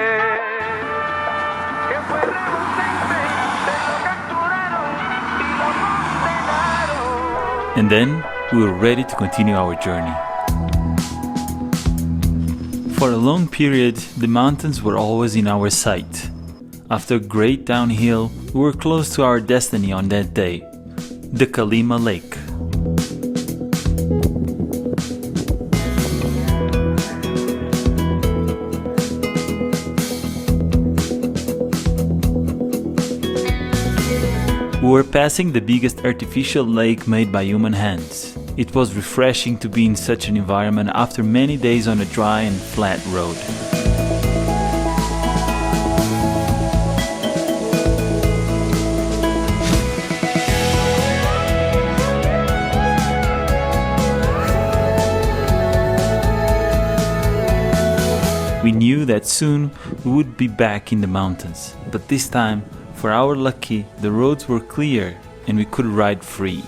que fue inocente, se lo capturaron y lo condenaron. And then we were ready to continue our journey. For a long period, the mountains were always in our sight. After a great downhill, we were close to our destiny on that day, the Calima Lake. We were passing the biggest artificial lake made by human hands. It was refreshing to be in such an environment after many days on a dry and flat road. We knew that soon we would be back in the mountains, but this time, for our lucky, the roads were clear and we could ride free.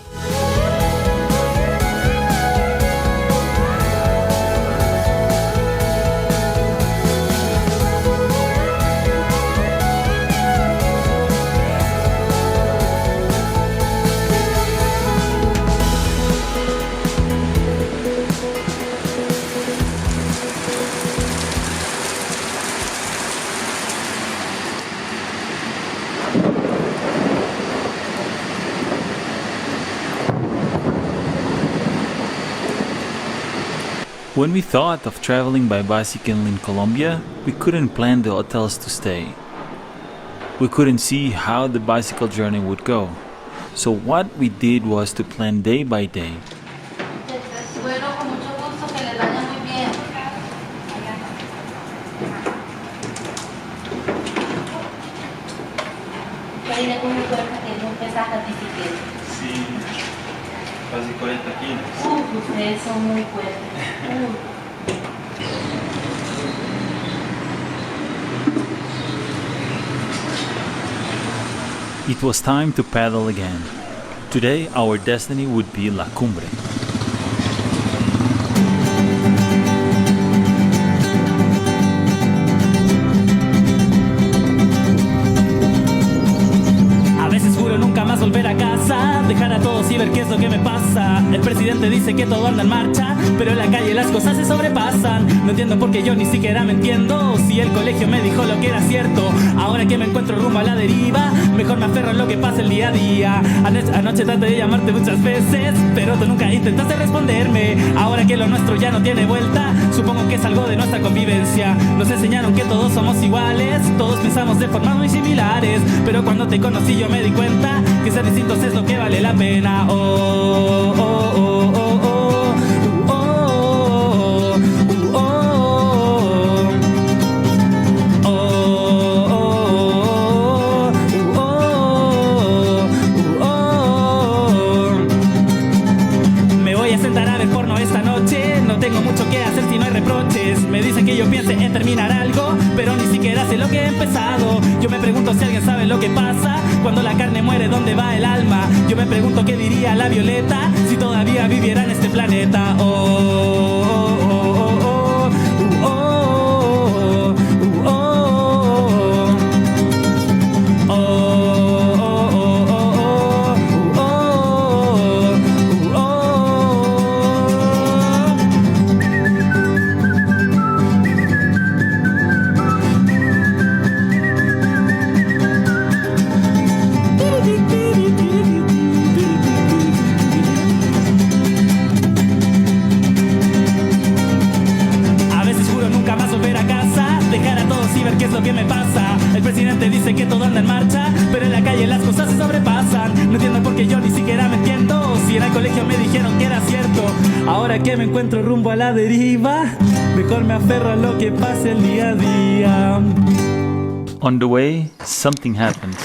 When we thought of traveling by bicycle in Colombia, we couldn't plan the hotels to stay. We couldn't see how the bicycle journey would go. So what we did was to plan day by day. Bueno, con mucho gusto, que les vaya muy bien. Marina, ¿cómo cuenta que no pesas la bicicleta? Sí, casi 40 kilos. Ustedes son muy fuertes. It was time to paddle again. Today our destiny would be La Cumbre. A veces juro nunca más volver a casa, dejar a todos y ver qué es lo que me pasa. El presidente dice que todo anda en marcha, pero en la calle las cosas se sobrepasan. No entiendo por qué yo ni siquiera me entiendo. Si el colegio me dijo lo que era cierto, ahora que me encuentro rumbo a la deriva, mejor me aferro a lo que pasa el día a día. Anoche traté de llamarte muchas veces, pero tú nunca intentaste responderme. Ahora que lo nuestro ya no tiene vuelta, supongo que es algo de nuestra convivencia. Nos enseñaron que todos somos iguales, todos pensamos de formas muy similares, pero cuando te conocí yo me di cuenta que ser distintos es lo que vale la pena. Oh, oh, oh, oh, oh. Tengo mucho que hacer si no hay reproches. Me dicen que yo piense en terminar algo, pero ni siquiera sé lo que he empezado. Yo me pregunto si alguien sabe lo que pasa cuando la carne muere, ¿dónde va el alma? Yo me pregunto qué diría la Violeta si todavía viviera en este planeta. Oh, oh, oh, oh, oh, oh, oh, oh, oh. ¿Qué es lo que me pasa? El presidente dice que todo anda en marcha, pero en la calle las cosas se sobrepasan. No entiendo por qué yo ni siquiera me entiendo. Si en el colegio me dijeron que era cierto, ahora que me encuentro rumbo a la deriva, mejor me aferro a lo que pase el día a día. On the way, something happened.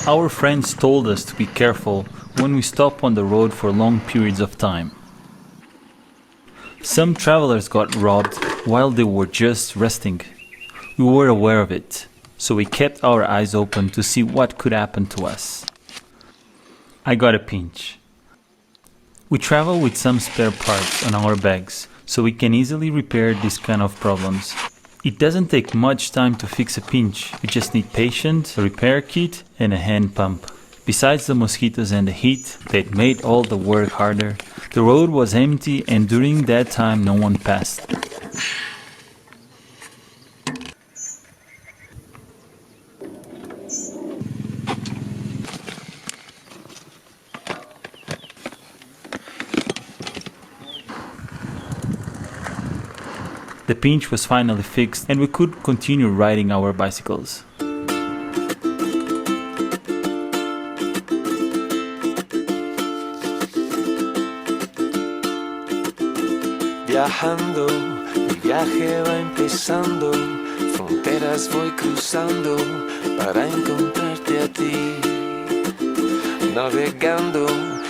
Our friends told us to be careful when we stop on the road for long periods of time. Some travelers got robbed while they were just resting. We were aware of it, so we kept our eyes open to see what could happen to us. I got a pinch. We travel with some spare parts on our bags, so we can easily repair these kind of problems. It doesn't take much time to fix a pinch. We just need patience, a repair kit, and a hand pump. Besides the mosquitoes and the heat that made all the work harder, the road was empty and during that time no one passed. the pinch was finally fixed and we could continue riding our bicycles. Viajando, mi viaje va empezando, fronteras voy cruzando para encontrarte a ti. Navegando,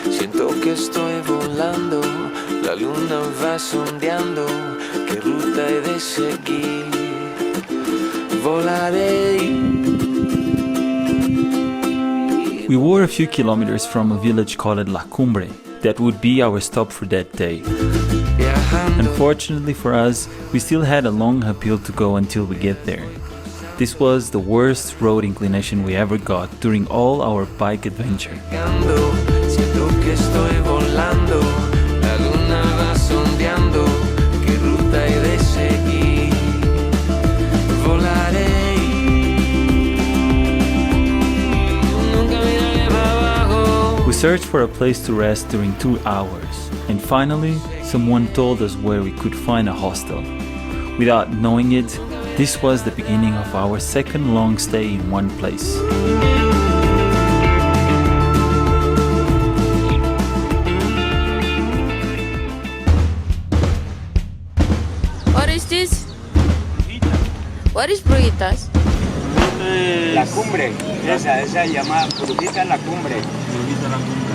siento que estoy volando, la luna va sondeando, qué ruta he de seguir. Volaré. We were a few kilometers from a village called La Cumbre. That would be our stop for that day. Unfortunately for us, we still had a long uphill to go until we get there. This was the worst road inclination we ever got during all our bike adventure. Siento que estoy volando, la luna va sondeando, qué ruta he de seguir. Volaré, nunca miraré para abajo. We searched for a place to rest during 2 hours, and finally, someone told us where we could find a hostel. Without knowing it, this was the beginning of our second long stay in one place. What is this? What is Brujitas? La Cumbre, esa llamada Brujita La Cumbre. Brujita La Cumbre.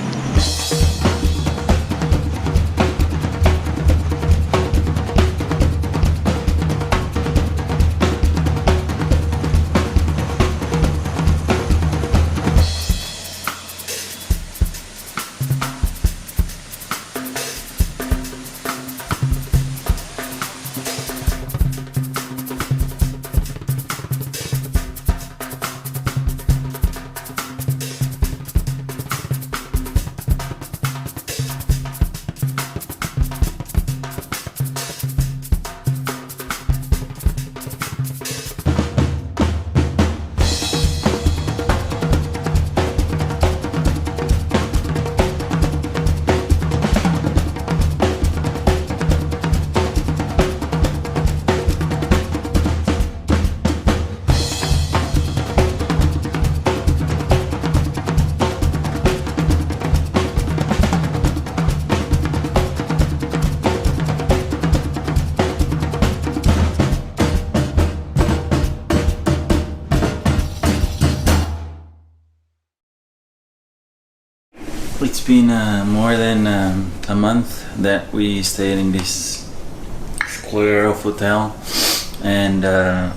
It's been more than a month that we stayed in this square of hotel, and I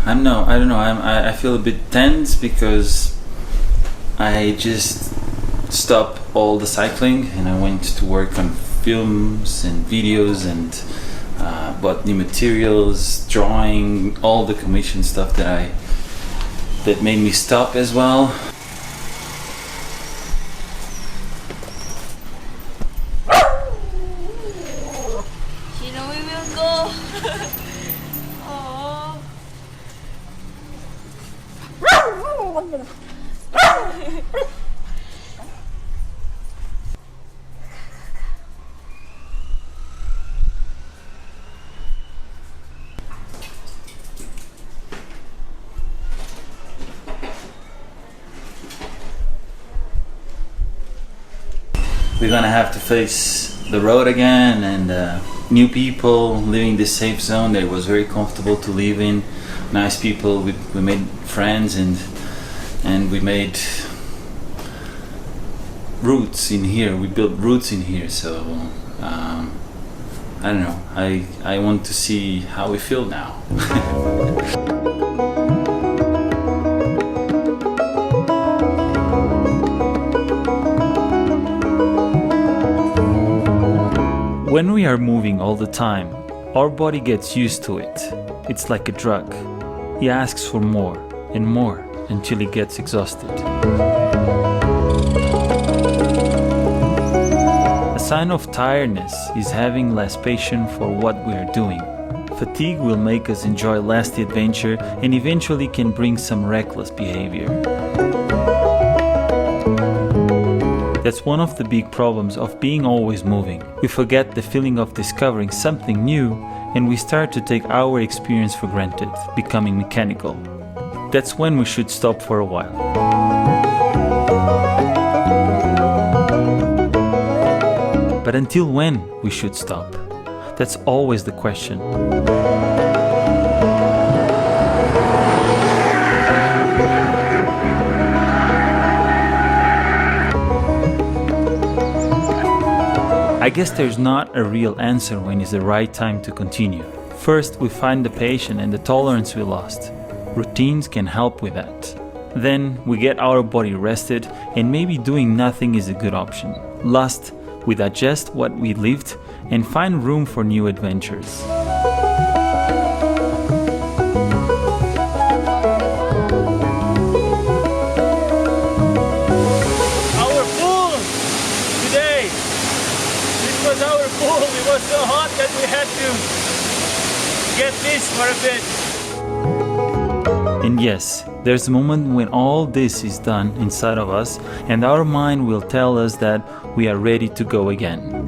don't know. I feel a bit tense because I just stopped all the cycling and I went to work on films and videos and bought new materials, drawing, all the commission stuff that made me stop as well. We're gonna have to face the road again and new people living this safe zone that was very comfortable to live in. Nice people, we made friends and we made roots in here. We built roots in here, so I don't know. I want to see how we feel now. When we are moving all the time, our body gets used to it. It's like a drug. He asks for more and more until he gets exhausted. A sign of tiredness is having less patience for what we are doing. Fatigue will make us enjoy less the adventure and eventually can bring some reckless behavior. That's one of the big problems of being always moving. We forget the feeling of discovering something new, and we start to take our experience for granted, becoming mechanical. That's when we should stop for a while. But until when we should stop? That's always the question. I guess there's not a real answer when is the right time to continue. First, we find the patience and the tolerance we lost. Routines can help with that. Then, we get our body rested, and maybe doing nothing is a good option. Last, we digest what we lived and find room for new adventures. Our pool today. This was our pool. It was so hot that we had to get this for a bit. And yes, there's a moment when all this is done inside of us, and our mind will tell us that we are ready to go again.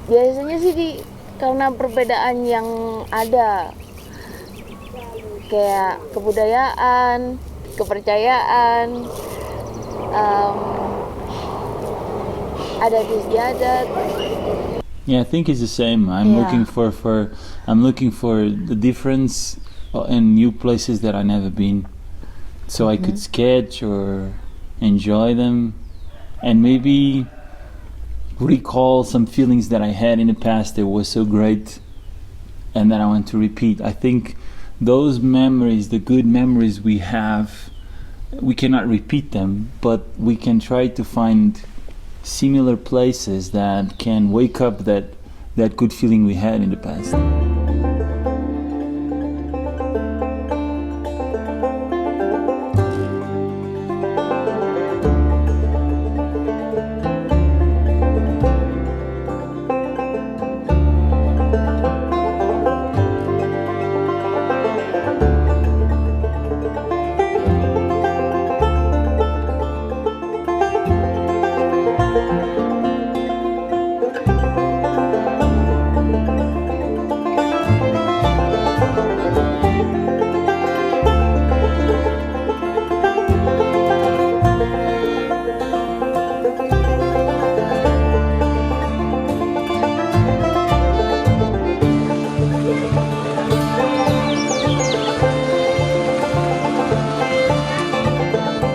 Biasanya sih karena perbedaan yang ada, kayak kebudayaan, kepercayaan, adat istiadat. Yeah, I think it's the same. I'm looking for the difference in new places that I never been, so I could sketch or enjoy them, and maybe recall some feelings that I had in the past that was so great and that I want to repeat. I think those memories, the good memories we have, we cannot repeat them, but we can try to find similar places that can wake up that good feeling we had in the past.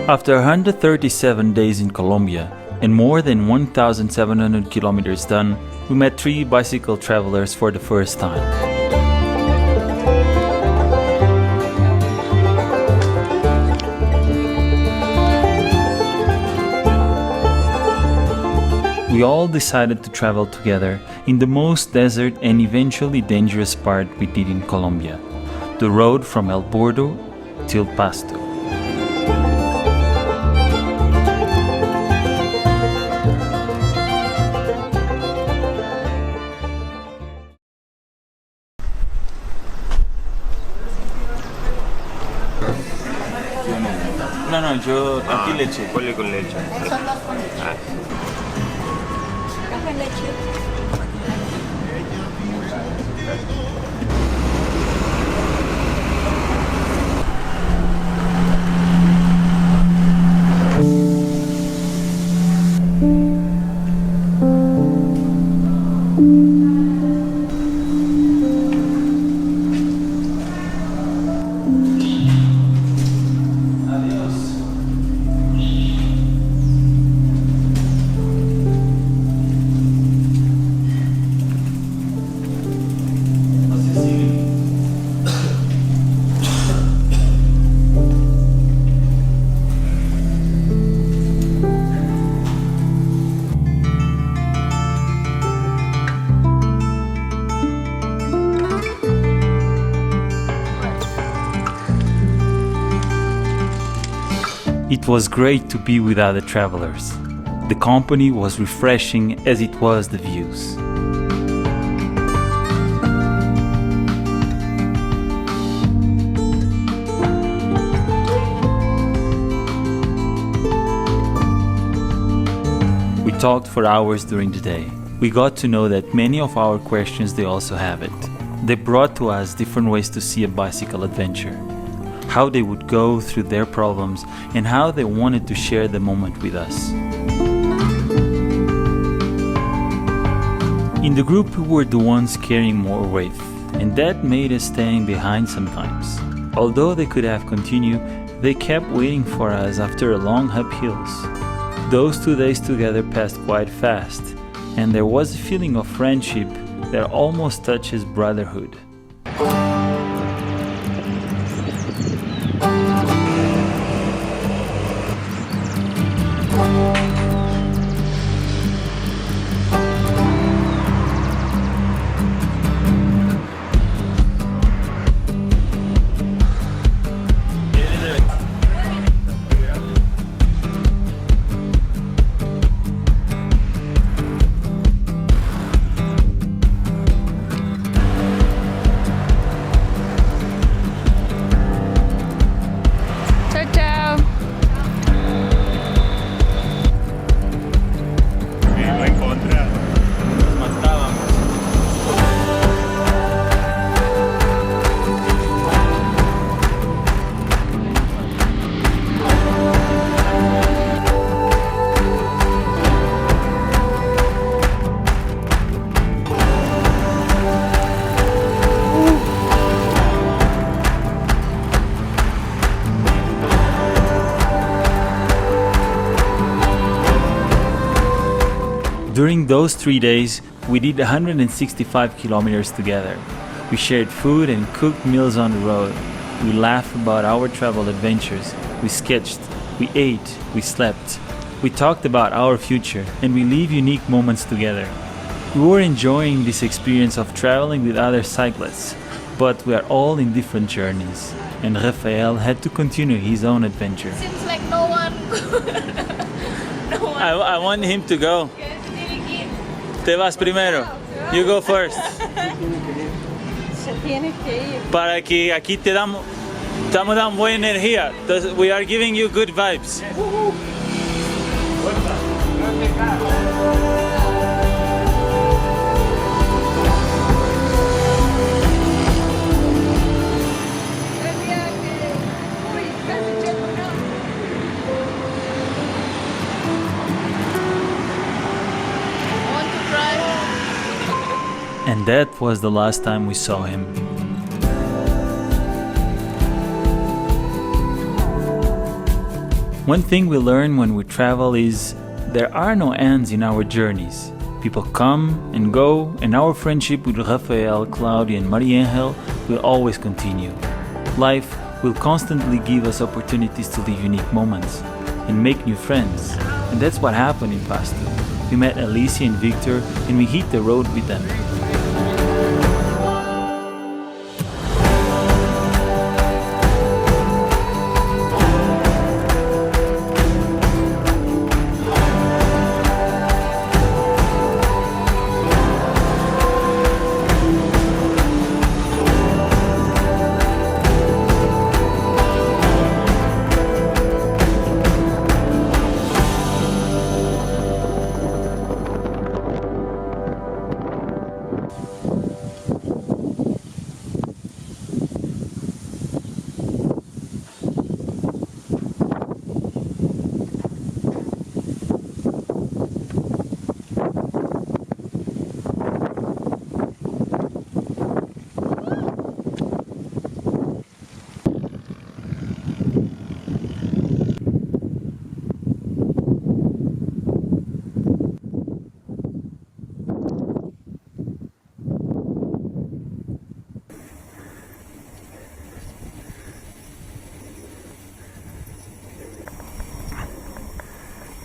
After 137 days in Colombia and more than 1,700 kilometers done, we met 3 bicycle travelers for the first time. We all decided to travel together in the most desert and eventually dangerous part we did in Colombia, the road from El Bordo till Pasto. No, yo aquí leche. Ponle con leche. Café en leche. It was great to be with other travelers. The company was refreshing as it was the views. We talked for hours during the day. We got to know that many of our questions they also have it. They brought to us different ways to see a bicycle adventure, how they would go through their problems, and how they wanted to share the moment with us. In the group, we were the ones carrying more weight, and that made us staying behind sometimes. Although they could have continued, they kept waiting for us after a long uphills. Those 2 days together passed quite fast, and there was a feeling of friendship that almost touches brotherhood. During those 3 days, we did 165 kilometers together. We shared food and cooked meals on the road. We laughed about our travel adventures. We sketched, we ate, we slept. We talked about our future, and we lived unique moments together. We were enjoying this experience of traveling with other cyclists, but we are all in different journeys, and Rafael had to continue his own adventure. Seems like no one. I want him to go. Te vas primero. You go first. Se tiene que ir. Para que aquí estamos dando buena energía. We are giving you good vibes. And that was the last time we saw him. One thing we learn when we travel is there are no ends in our journeys. People come and go, and our friendship with Rafael, Claudia, and Maria Angel will always continue. Life will constantly give us opportunities to live unique moments and make new friends. And that's what happened in Pasto. We met Alicia and Victor, and we hit the road with them.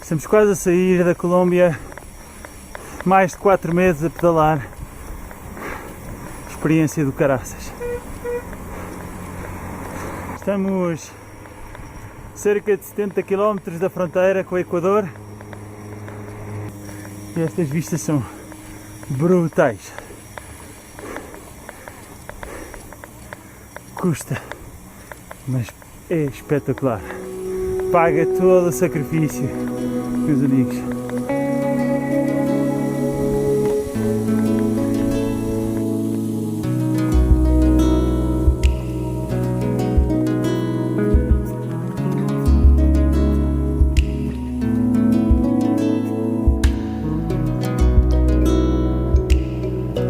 Estamos quase a sair da Colômbia, mais de 4 meses a pedalar, experiência do caraças. Estamos cerca de 70 km da fronteira com o Equador. E estas vistas são brutais. Custa, mas é espetacular. Paga todo o sacrifício, meus amigos.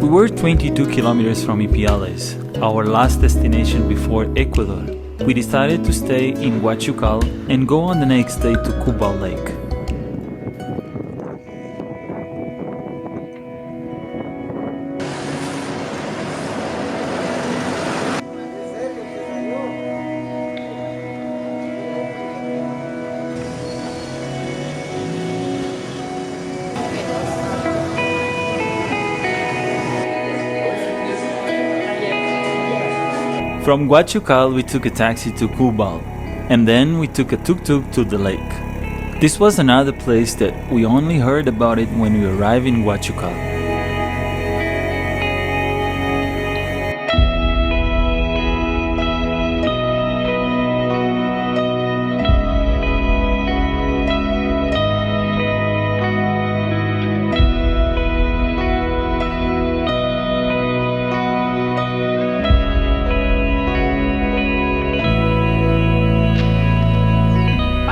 We were 22 kilometers from Ipiales, our last destination before Ecuador. We decided to stay in Huachucal and go on the next day to Cubal Lake. From Huachucal we took a taxi to Cubal, and then we took a tuk-tuk to the lake. This was another place that we only heard about it when we arrived in Huachucal.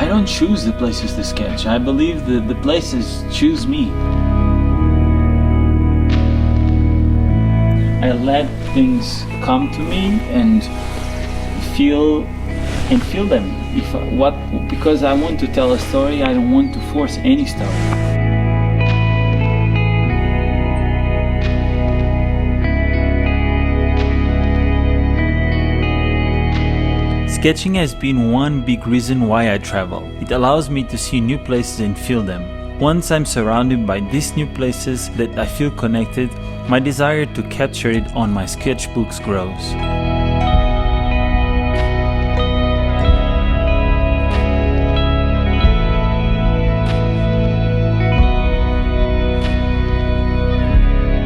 I don't choose the places to sketch. I believe the places choose me. I let things come to me and feel them. Because I want to tell a story, I don't want to force any story. Sketching has been one big reason why I travel. It allows me to see new places and feel them. Once I'm surrounded by these new places that I feel connected, my desire to capture it on my sketchbooks grows.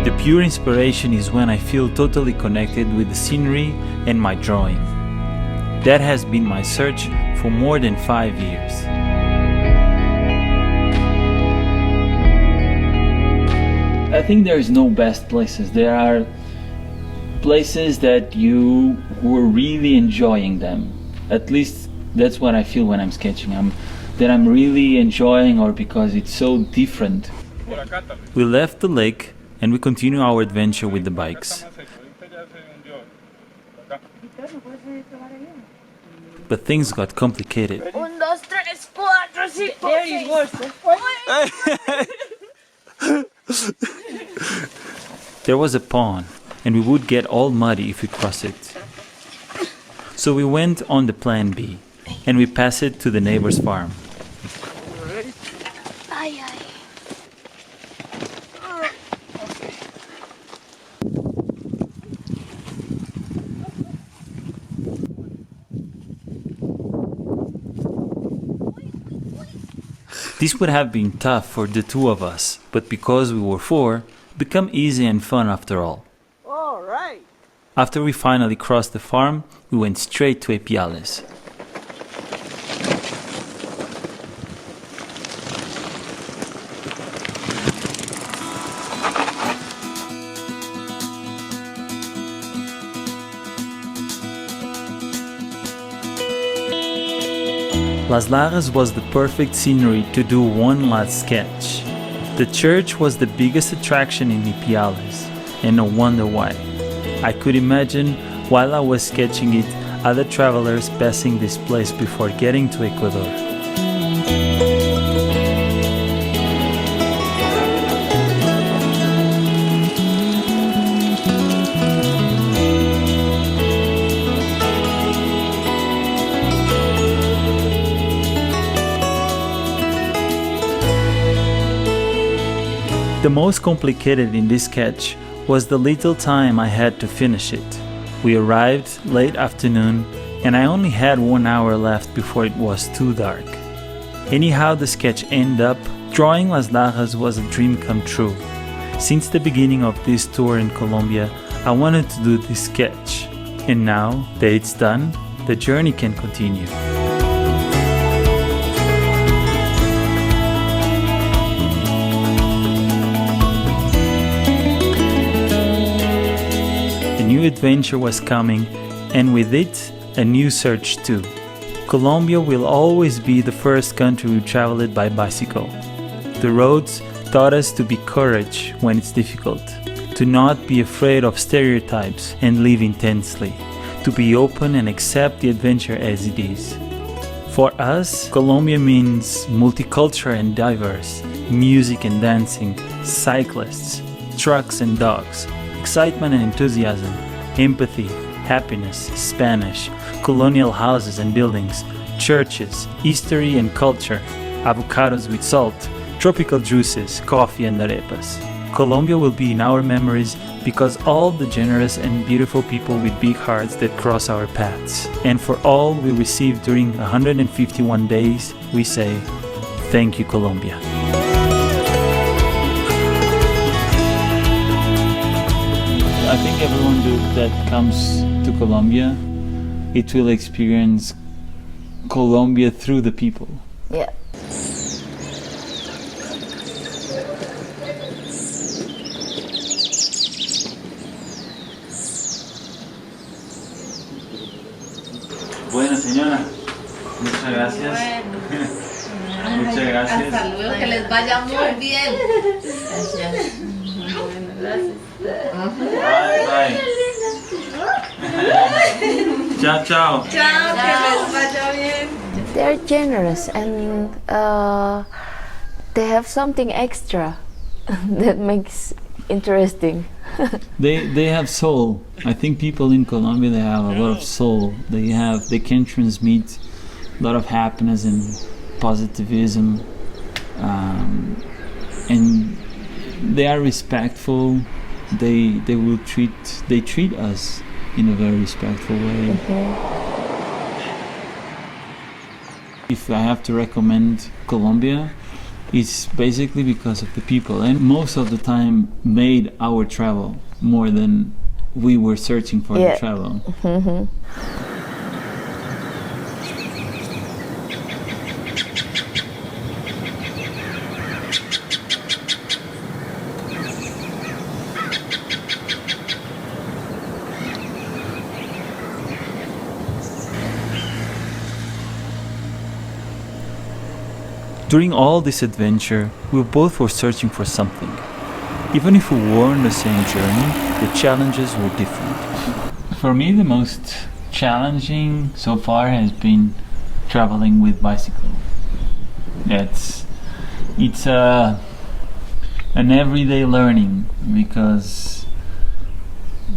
The pure inspiration is when I feel totally connected with the scenery and my drawing. That has been my search for more than 5 years. I think there is no best places. There are places that you were really enjoying them. At least that's what I feel when I'm sketching. That I'm really enjoying, or because it's so different. We left the lake and we continue our adventure with the bikes. But things got complicated. 1, 2, 3, 4, 5. There is worse. There was a pond, and we would get all muddy if we crossed it. So we went on the plan B, and we passed it to the neighbor's farm. This would have been tough for the two of us, but because we were 4, it became easy and fun after all. All right. After we finally crossed the farm, we went straight to Ipiales. Las Lagas was the perfect scenery to do one last sketch. The church was the biggest attraction in Ipiales, and no wonder why. I could imagine, while I was sketching it, other travelers passing this place before getting to Ecuador. The most complicated in this sketch was the little time I had to finish it. We arrived late afternoon and I only had 1 hour left before it was too dark. Anyhow, the sketch ended up, drawing Las Dajas was a dream come true. Since the beginning of this tour in Colombia, I wanted to do this sketch, and now that it's done, the journey can continue. A new adventure was coming, and with it, a new search too. Colombia will always be the first country we traveled by bicycle. The roads taught us to be courage when it's difficult, to not be afraid of stereotypes and live intensely, to be open and accept the adventure as it is. For us, Colombia means multicultural and diverse, music and dancing, cyclists, trucks and dogs, excitement and enthusiasm, empathy, happiness, Spanish, colonial houses and buildings, churches, history and culture, avocados with salt, tropical juices, coffee and arepas. Colombia will be in our memories because all the generous and beautiful people with big hearts that cross our paths. And for all we received during 151 days, we say, thank you, Colombia. I think everyone that comes to Colombia, it will experience Colombia through the people. Yeah. Bueno, señora, muchas gracias. Muchas gracias. Hasta luego, que les vaya muy bien. Gracias. Bueno, gracias. Bye, bye. Chao, chao. Chao, que les vaya bien. They're generous and they have something extra that makes interesting. They have soul. I think people in Colombia, they have a lot of soul. They can transmit a lot of happiness and positivism, and they are respectful. They treat us in a very respectful way. If I have to recommend Colombia, it's basically because of the people, and most of the time made our travel more than we were searching for the travel. During all this adventure, we both were searching for something. Even if we were on the same journey, the challenges were different. For me, the most challenging so far has been traveling with bicycle. It's an everyday learning, because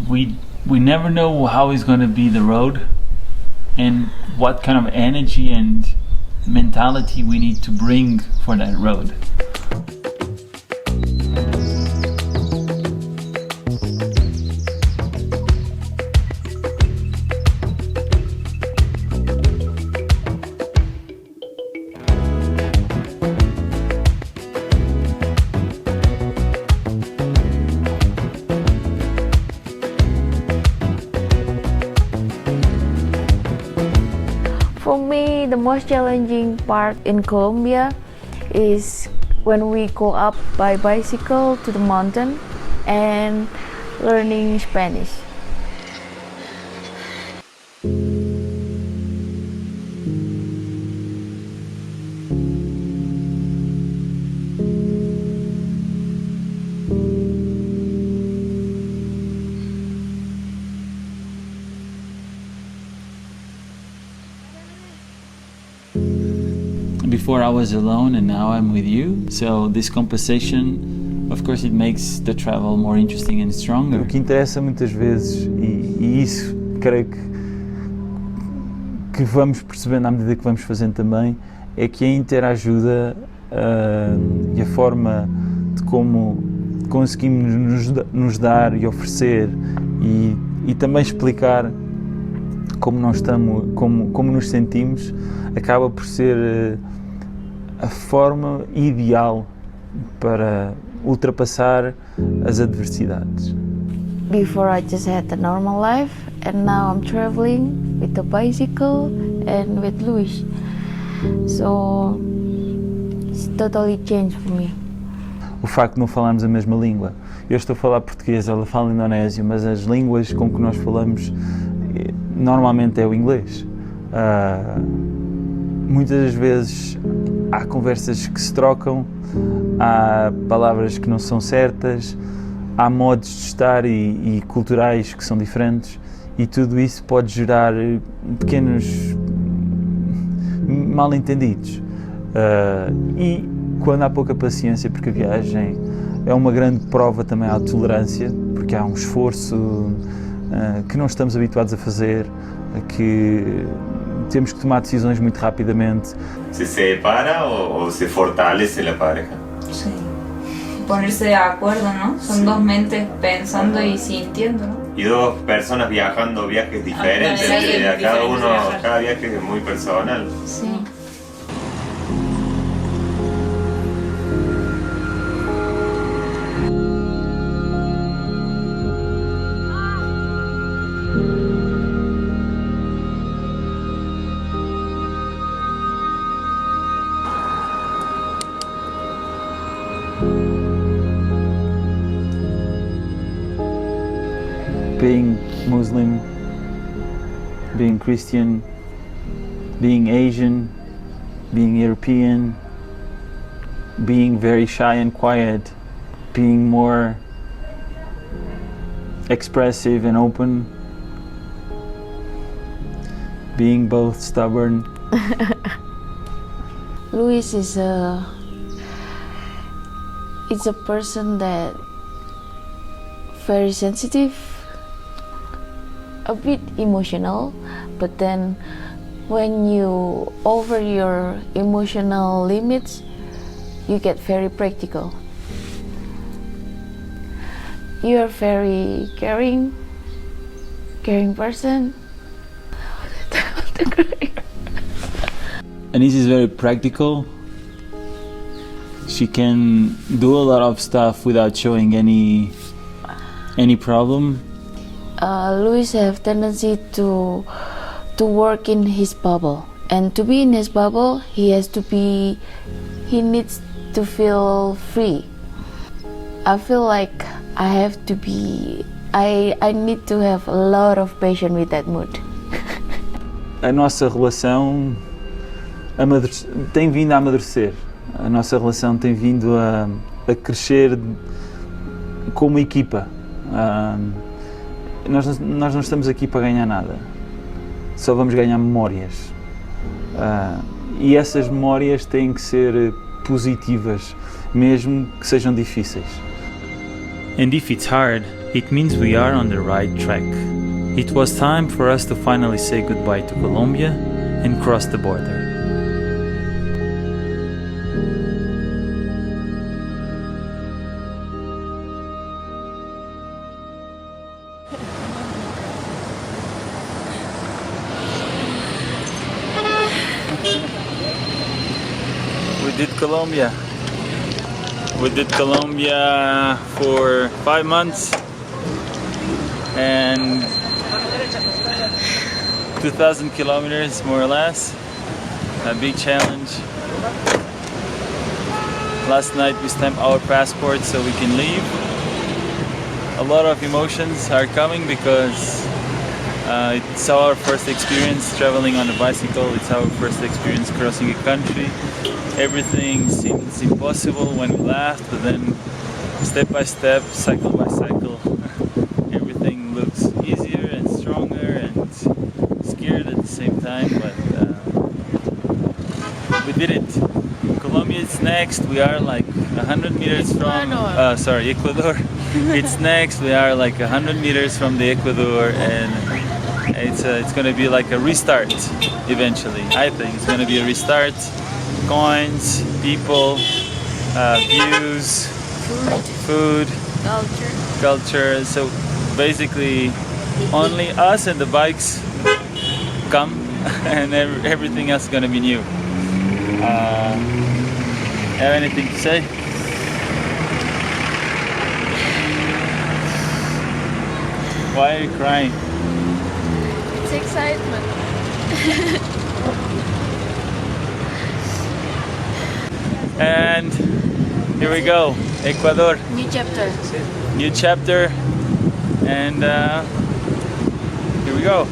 we never know how it's going to be the road and what kind of energy and mentality we need to bring for that road. For me, the most challenging part in Colombia is when we go up by bicycle to the mountain and learning Spanish. Before I was alone and now I'm with you. So this compensation, of course, it makes the travel more interesting and stronger. O que interessa muitas vezes, e isso creio que vamos percebendo à medida que vamos fazendo também, é que a interajuda e a forma de como conseguimos nos dar e oferecer e também explicar como nós estamos, como nos sentimos, acaba por ser a forma ideal para ultrapassar as adversidades. Before I just had a normal life, and now I'm traveling with a bicycle and with Luis. So it's totally changed for me. O facto de não falarmos a mesma língua. Eu estou a falar português, ela fala indonésio, mas as línguas com que nós falamos normalmente é o inglês. Muitas vezes há conversas que se trocam, há palavras que não são certas, há modos de estar e culturais que são diferentes, e tudo isso pode gerar pequenos mal-entendidos. E quando há pouca paciência, porque a viagem é uma grande prova também à tolerância, porque há um esforço que não estamos habituados a fazer, que temos que tomar decisões muito rapidamente. ¿Se separa o se fortalece la pareja? Sí. Ponerse de acuerdo, ¿no? Son dos mentes pensando y sintiendo, ¿no? Y dos personas viajando viajes diferentes, cada viaje es muy personal. Sí. Being Muslim, being Christian, being Asian, being European, being very shy and quiet, being more expressive and open, being both stubborn. Luis is a person that very sensitive, a bit emotional, but then when you over your emotional limits, you get very practical. You are very caring person. Anisa is very practical. She can do a lot of stuff without showing any problem. Luis have tendency to work in his bubble, and to be in his bubble, he needs to feel free. I feel like I need to have a lot of patience with that mood. A nossa relação tem vindo a amadurecer. A nossa relação tem vindo a crescer como equipa. Nós não estamos aqui para ganhar nada, só vamos ganhar memórias. E essas memórias têm que ser positivas, mesmo que sejam difíceis. And if it's hard, it means we are on the right track. It was time for us to finally say goodbye to Colombia and cross the border. We did Colombia for 5 months and 2,000 kilometers more or less. A big challenge. Last night we stamped our passport so we can leave. A lot of emotions are coming because it's our first experience traveling on a bicycle. It's our first experience crossing a country. Everything seems impossible when we left, but then step by step, cycle by cycle, everything looks easier and stronger and scared at the same time, but we did it. Colombia is next. We are like 100 meters from, Ecuador. It's next. We are like 100 meters from the Ecuador, and it's going to be like a restart eventually. I think it's going to be a restart. Coins, people, views, food, culture. So basically only us and the bikes come, and everything else is gonna be new. Have anything to say? Why are you crying? It's excitement. And here we go, Ecuador. New chapter. New chapter, and here we go.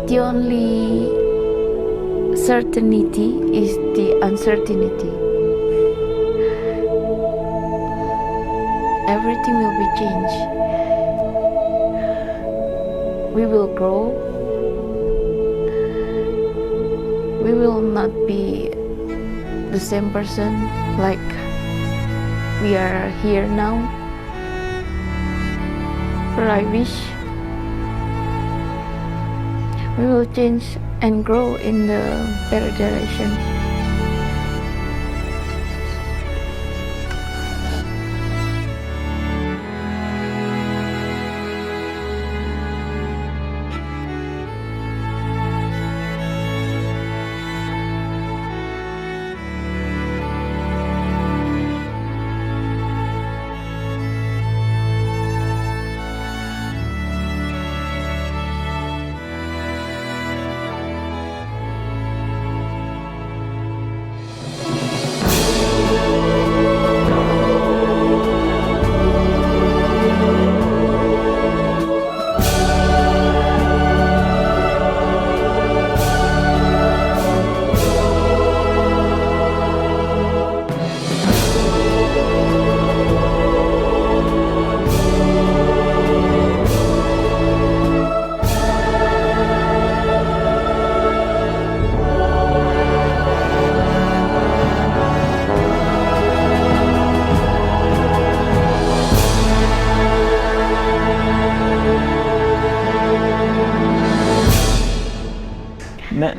The only certainty is the uncertainty. Everything will be changed. We will grow. We will not be the same person like we are here now. But I wish we will change and grow in the better direction.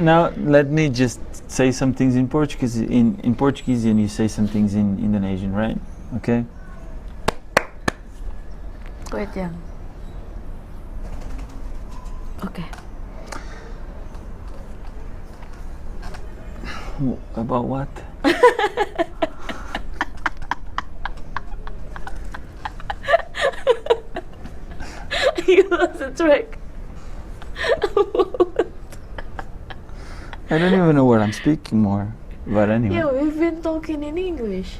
Now let me just say some things in Portuguese, in Portuguese, and you say some things in Indonesian, right? Okay. Wait, yeah. Okay. About what? You lost the track. I don't even know what I'm speaking more, but anyway. Yeah, we've been talking in English.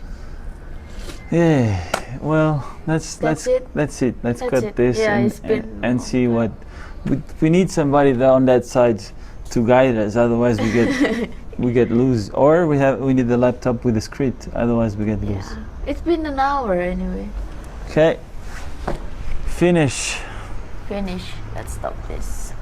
Yeah, well, that's it. Let's That's cut it. this Yeah, it's been and see what we need somebody on that side to guide us. Otherwise, we get we get loose. Or we need the laptop with the script. Otherwise, we get loose. It's been an hour anyway. Okay. Finish. Finish. Let's stop this.